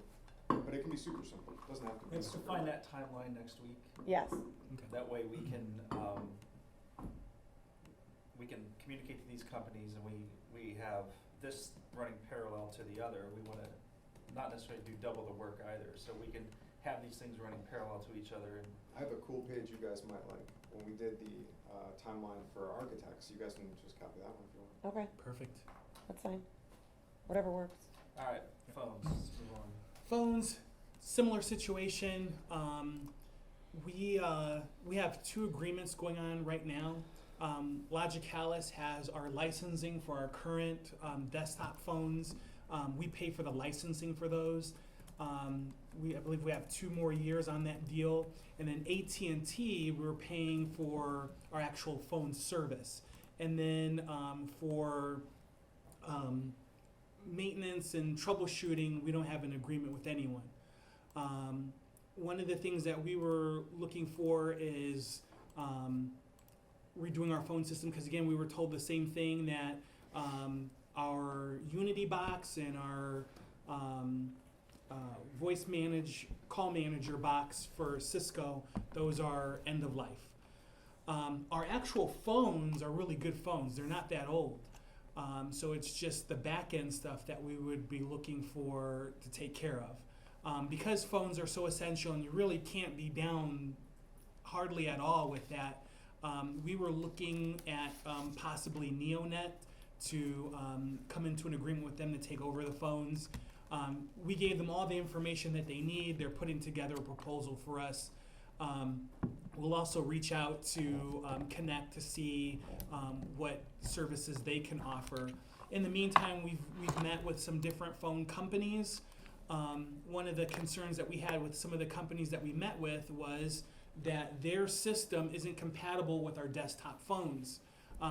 But it can be super simple. It doesn't have to be Let's super. define that timeline next week. Yes. That way we can communicate to these companies, and we have this running parallel to the other. We wanna not necessarily do double the work either, so we can have these things running parallel to each other. And I have a cool page you guys might like. When we did the timeline for architects, you guys can just copy that one if you want. Okay, Perfect. that's fine. Whatever works. all right, phones, let's move on. Phones, similar situation. We have 2 agreements going on right now. Logicalis has our licensing for our current desktop phones. We pay for the licensing for those. I believe we have 2 more years on that deal. And then AT&T, we're paying for our actual phone service. And then for maintenance and troubleshooting, we don't have an agreement with anyone. One of the things that we were looking for is redoing our phone system, because again, we were told the same thing, that our Unity box and our call manager box for Cisco, those are end of life. Our actual phones are really good phones. They're not that old. So it's just the back end stuff that we would be looking for to take care of. Because phones are so essential and you really can't be down hardly at all with that, we were looking at possibly Neonet to come into an agreement with them to take over the phones. We gave them all the information that they need. They're putting together a proposal for us. We'll also reach out to Connect to see what services they can offer. In the meantime, we've met with some different phone companies. One of the concerns that we had with some of the companies that we met with was that their system isn't compatible with our desktop phones,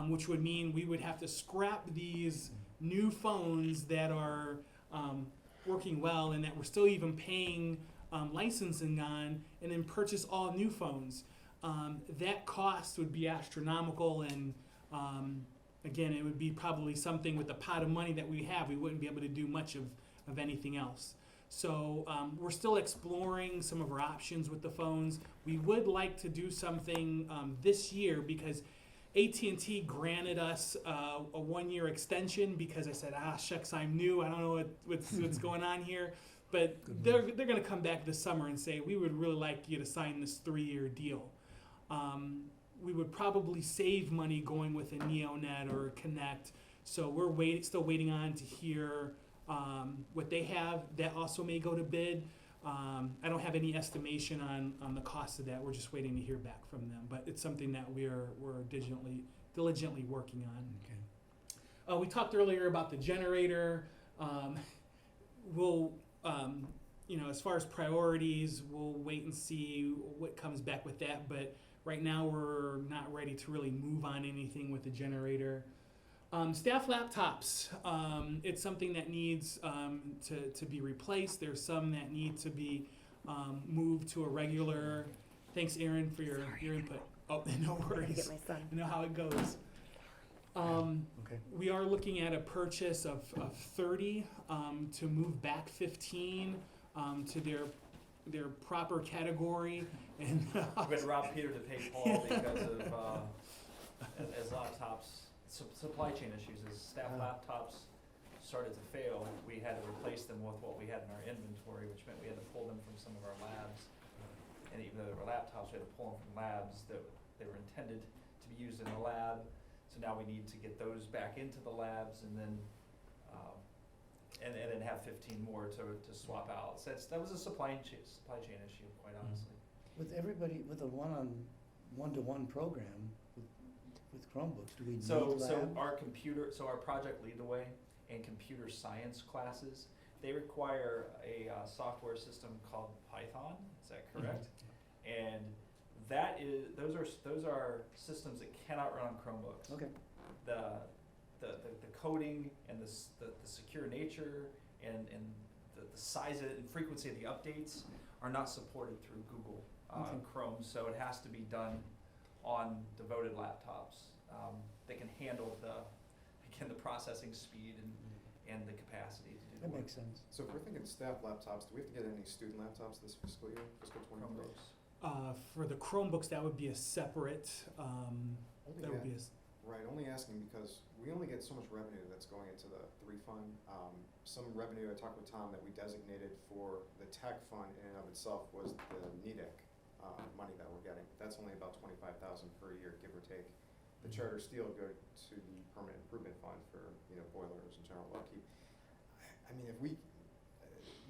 which would mean we would have to scrap these new phones that are working well and that we're still even paying licensing on, and then purchase all new phones. That cost would be astronomical, and again, it would be probably something with the pot of money that we have, we wouldn't be able to do much of anything else. So we're still exploring some of our options with the phones. We would like to do something this year, because AT&T granted us a 1-year extension, because I said, shucks, I'm new, I don't know what's going on here. But they're going to come back this summer and say, we would really like you to sign this 3-year deal. We would probably save money going with a Neonet or a Connect. So we're still waiting on to hear what they have. That also may go to bid. I don't have any estimation on the cost of that. We're just waiting to hear back from them. But it's something that we're diligently working on. We talked earlier about the generator. We'll, as far as priorities, we'll wait and see what comes back with that. But right now, we're not ready to really move on anything with the generator. Staff laptops, it's something that needs to be replaced. There's some that need to be moved to a regular. Thanks, Aaron, for your input. Oh, no I gotta worries. get my son. I know how it goes. Okay. We are looking at a purchase of 30 to move back 15 to their proper category. And We're gonna rob Peter to pay Paul because of, as laptops, supply chain issues, as staff laptops started to fail, we had to replace them with what we had in our inventory, which meant we had to pull them from some of our labs. And even though they were laptops, we had to pull them from labs that they were intended to be used in the lab. So now we need to get those back into the labs, and then and then have 15 more to swap out. So that was a supply chain issue, quite honestly. With everybody, with a one-to-one program with Chromebooks, do we need So lab? our Project Lead the Way and computer science classes, they require a software system called Python. Is that correct? Mm-hmm. And those are systems that cannot run on Chromebooks. Okay. The coding and the secure nature and the size and frequency of the updates are not supported through Google Okay. Chrome, so it has to be done on devoted laptops. that can handle the processing speed and the capacity to do the That work. makes sense. So if we're thinking staff laptops, do we have to get any student laptops this fiscal year, fiscal 23? Chromebooks. For the Chromebooks, that would be a separate, Only that would be a- a, s- Right, only asking because we only get so much revenue that's going into the 3 fund. Some revenue, I talked with Tom, that we designated for the tech fund in and of itself was the NEDIC money that we're getting. That's only about 25,000 per year, give or take. The charter steel go to the permanent improvement fund for, boilers and general upkeep. I mean, if we,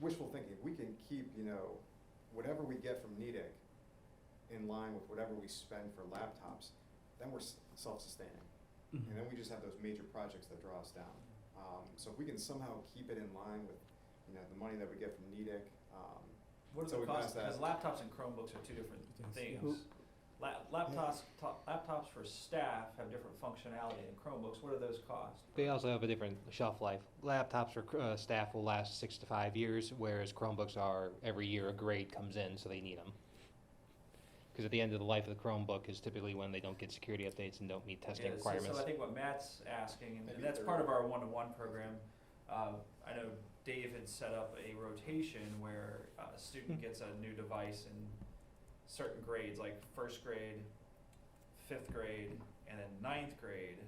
wishful thinking, if we can keep, whatever we get from NEDIC in line with whatever we spend for laptops, then we're self-sustaining. mhm. And then we just have those major projects that draw us down. So if we can somehow keep it in line with, the money that we get from NEDIC, What are So the we costs? passed that. Because laptops and Chromebooks are two different Things, things. Laptops for staff have different functionality than Chromebooks. What do those cost? They also have a different shelf life. Laptops for staff will last 6 to 5 years, whereas Chromebooks are every year a grade comes in, so they need them. Because at the end of the life of the Chromebook is typically when they don't get security updates and don't meet testing Yeah, requirements. So I think what Matt's asking, and Maybe that's they're- part of our one-to-one program. I know Dave had set up a rotation where a student gets a new device in certain grades, like first grade, fifth grade, and then ninth grade.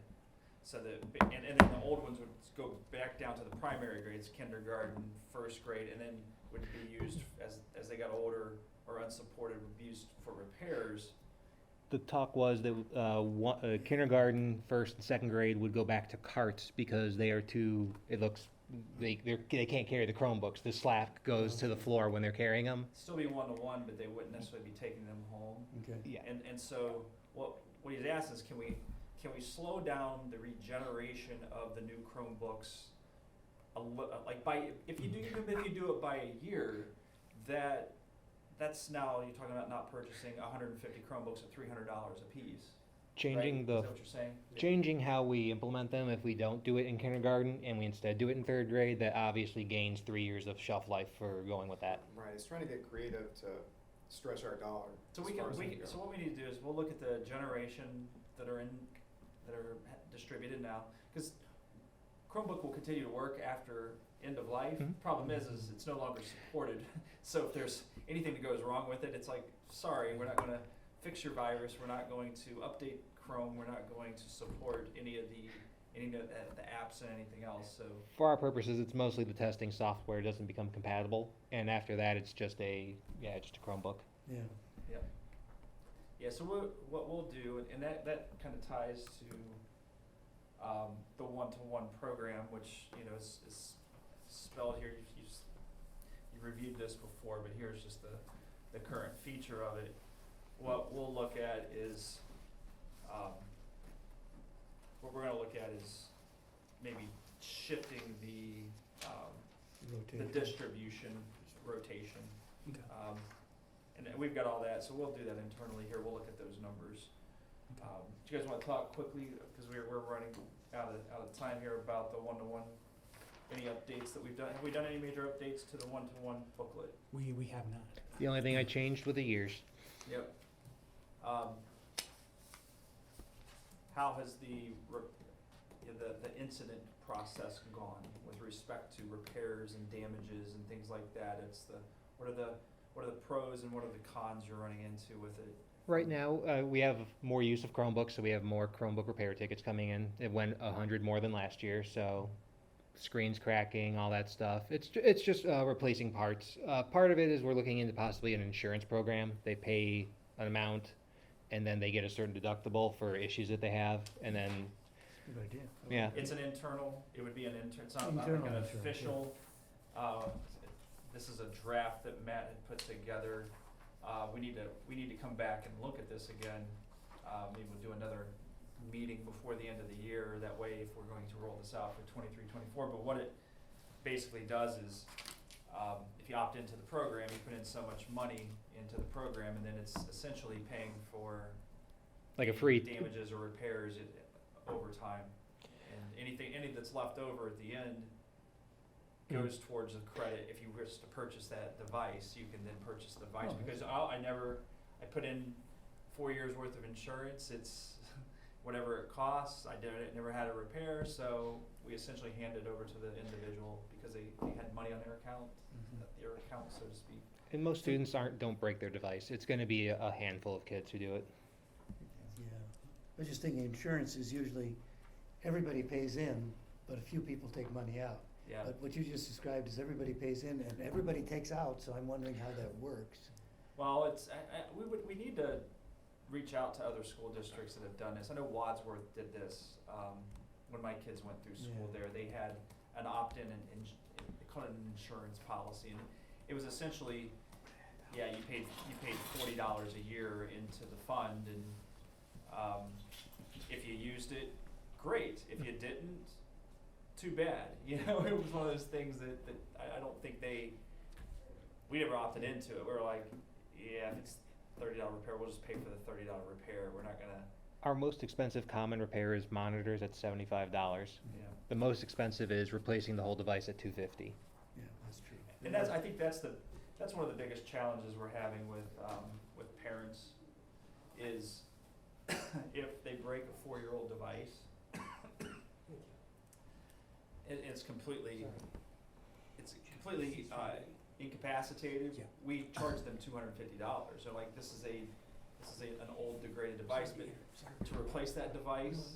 So that, and then the old ones would go back down to the primary grades, kindergarten, first grade, and then would be used as they got older or unsupported, would be used for repairs. The talk was that kindergarten, first and second grade would go back to carts because they are too, they can't carry the Chromebooks. The slack goes to the floor when they're carrying them. Still be one-to-one, but they wouldn't necessarily be taking them home. Okay. Yeah. And so what he's asked is, can we slow down the regeneration of the new Chromebooks even if you do it by a year, that's now, you're talking about not purchasing 150 Chromebooks at $300 a piece. Changing right? the Is that what you're saying? changing how we implement them. If we don't do it in kindergarten and we instead do it in third grade, that obviously gains 3 years of shelf life for going with that. right, it's trying to get creative to stretch our dollar. So as we can, far as go. so what we need to do is we'll look at the generation that are distributed now, because Chromebook will continue to work after end of life. Mhm. Problem is it's no longer supported. So if there's anything that goes wrong with it, it's like, sorry, we're not gonna fix your virus, we're not going to update Chrome, we're not going to support any of the apps and anything else, so. For our purposes, it's mostly the testing software doesn't become compatible, and after that, it's just a Chromebook. Yeah. Yep. Yeah, so what we'll do, and that kind of ties to the one-to-one program, which, is spelled here. You reviewed this before, but here's just the current feature of it. What we'll look at is, what we're gonna look at is maybe shifting the Rotation. distribution rotation. Okay. And we've got all that, so we'll do that internally here. We'll look at those numbers. Do you guys want to talk quickly, because we're running out of time here, about the one-to-one? Any updates that we've done? Have we done any major updates to the one-to-one booklet? We have not. The only thing I changed with the years. Yep. How has the incident process gone with respect to repairs and damages and things like that? What are the pros and what are the cons you're running into with it? Right now, we have more use of Chromebooks, so we have more Chromebook repair tickets coming in. It went 100 more than last year, so screens cracking, all that stuff. It's just replacing parts. Part of it is we're looking into possibly an insurance program. They pay an amount, and then they get a certain deductible for issues that they have, and then Good idea. yeah. It would be an intern, it's not Internal like an insurance, yeah. official, this is a draft that Matt had put together. We need to come back and look at this again. Maybe we'll do another meeting before the end of the year, that way if we're going to roll this out for 23-24. But what it basically does is, if you opt into the program, you put in so much money into the program, and then it's essentially paying for Like a free damages or repairs over time. And any that's left over at the end goes towards the credit. If you wish to purchase that device, you can then purchase the device, Oh, because I put in 4 years worth of insurance. whatever it costs. I never had a repair, so we essentially handed over to the individual because they had money on their account, their account, so to speak. And most students don't break their device. It's gonna be a handful of kids who do it. Yeah, I was just thinking insurance is usually, everybody pays in, but a few people take money out. Yeah. But what you just described is everybody pays in and everybody takes out, so I'm wondering how that works. Well, we need to reach out to other school districts that have done this. I know Wadsworth did this, when my kids went through school Yeah. there. They had an opt-in and they called it an insurance policy, and it was essentially, yeah, you paid $40 a year into the fund, and, if you used it, great. If you didn't, too bad. You know, it was one of those things that I don't think we never opted into it. We were like, yeah, if it's $30 repair, we'll just pay for the $30 repair. We're not gonna. Our most expensive common repair is monitors at $75. Yeah. The most expensive is replacing the whole device at $250. Yeah, that's true. And I think that's one of the biggest challenges we're having with parents is if they break a 4-year-old device, it's completely incapacitated. Yeah. We charge them $250. So like this is an old degraded device, but to replace that device,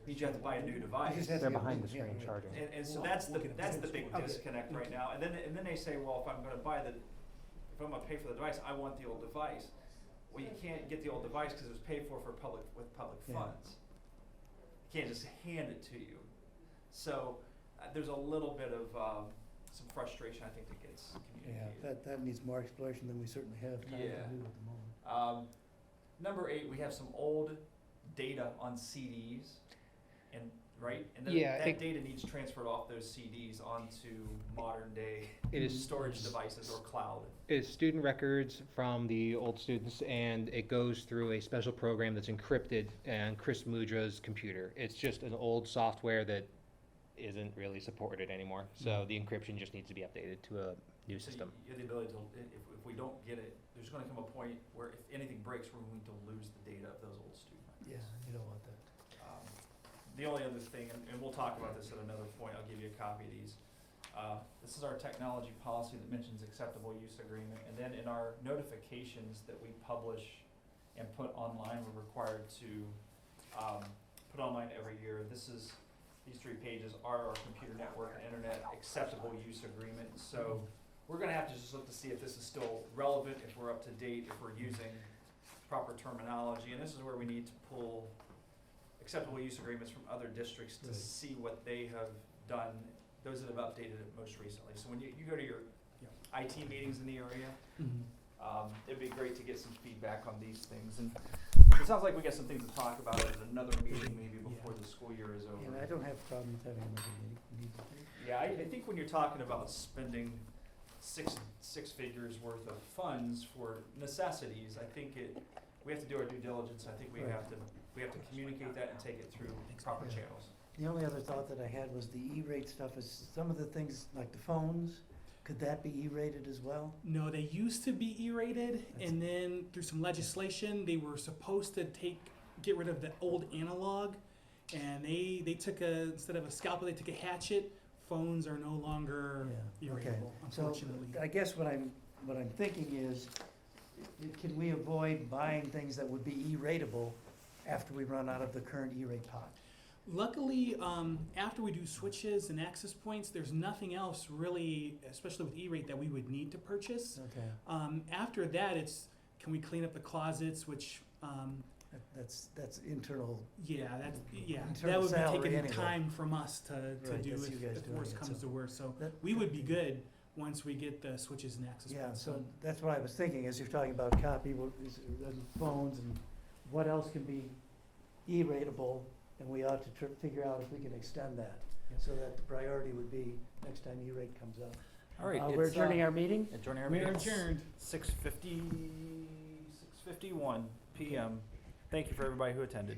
means you have to buy a new device. just have They're to get behind the one, screen yeah. charging. And so Well, that's the looking at this big one. disconnect right now. And then they say, well, if I'm gonna pay for the device, I want the old device. Well, you can't get the old device because it was paid for with public Yeah. funds. You can't just hand it to you. So there's a little bit of some frustration, I think, that gets Yeah, communicated. that needs more exploration than we certainly have time to Yeah. do at the moment. Number 8, we have some old data on CDs, and then Yeah, that it- data needs transferred off those CDs onto modern day It is storage devices or cloud. Is student records from the old students, and it goes through a special program that's encrypted on Chris Mudra's computer. It's just an old software that isn't really supported anymore, so the encryption just needs to be updated to a new So system. you have the ability to, if we don't get it, there's gonna come a point where if anything breaks, we're going to lose the data of those old student records. Yeah, you don't want that. The only other thing, and we'll talk about this at another point, I'll give you a copy of these. This is our technology policy that mentions acceptable use agreement, and then in our notifications that we publish and put online, we're required to put online every year. These 3 pages are our computer network and internet acceptable use agreement. So we're gonna have to just look to see if this is still relevant, if we're up to date, if we're using proper terminology, and this is where we need to pull acceptable use agreements from other districts to Right. see what they have done, those that have updated it most recently. So when you go to your IT meetings in the area, it'd be great to get some feedback on these things. And it sounds like we got some things to talk about at another meeting maybe before the school year is over. And I don't have a problem with having another meeting. We need to do. Yeah, I think when you're talking about spending six figures worth of funds for necessities, I think we have to do our due diligence. I think we Right. have to communicate that and take it through proper Yeah. channels. The only other thought that I had was the E-rate stuff is some of the things, like the phones, could that be E-rated as well? No, they used to be E-rated, and then through some legislation, they were supposed to get rid of the old analog, and they took instead of a scalpel, they took a hatchet. Phones are no longer Yeah, okay. E-ratable, unfortunately. So I guess what I'm thinking is, can we avoid buying things that would be E-ratable after we run out of the current E-rate pot? Luckily, after we do switches and access points, there's nothing else really, especially with E-rate, that we would need to purchase. Okay, After that, can we clean up the closets, which, that's internal. that Internal would be salary taking anyway. time from us to Right, do that's you guys if doing worse it, comes so to worse. So that- we would be good once we get the switches and access Yeah, points so done. that's what I was thinking, as you're talking about copy, and phones, and what else can be E-ratable, and we ought to figure out if we can extend that, so that the priority would be next time E-rate comes up. All right, We're adjourning our meeting? Adjourning our We are meeting. adjourned. 6:51 p.m. Thank you for everybody who attended.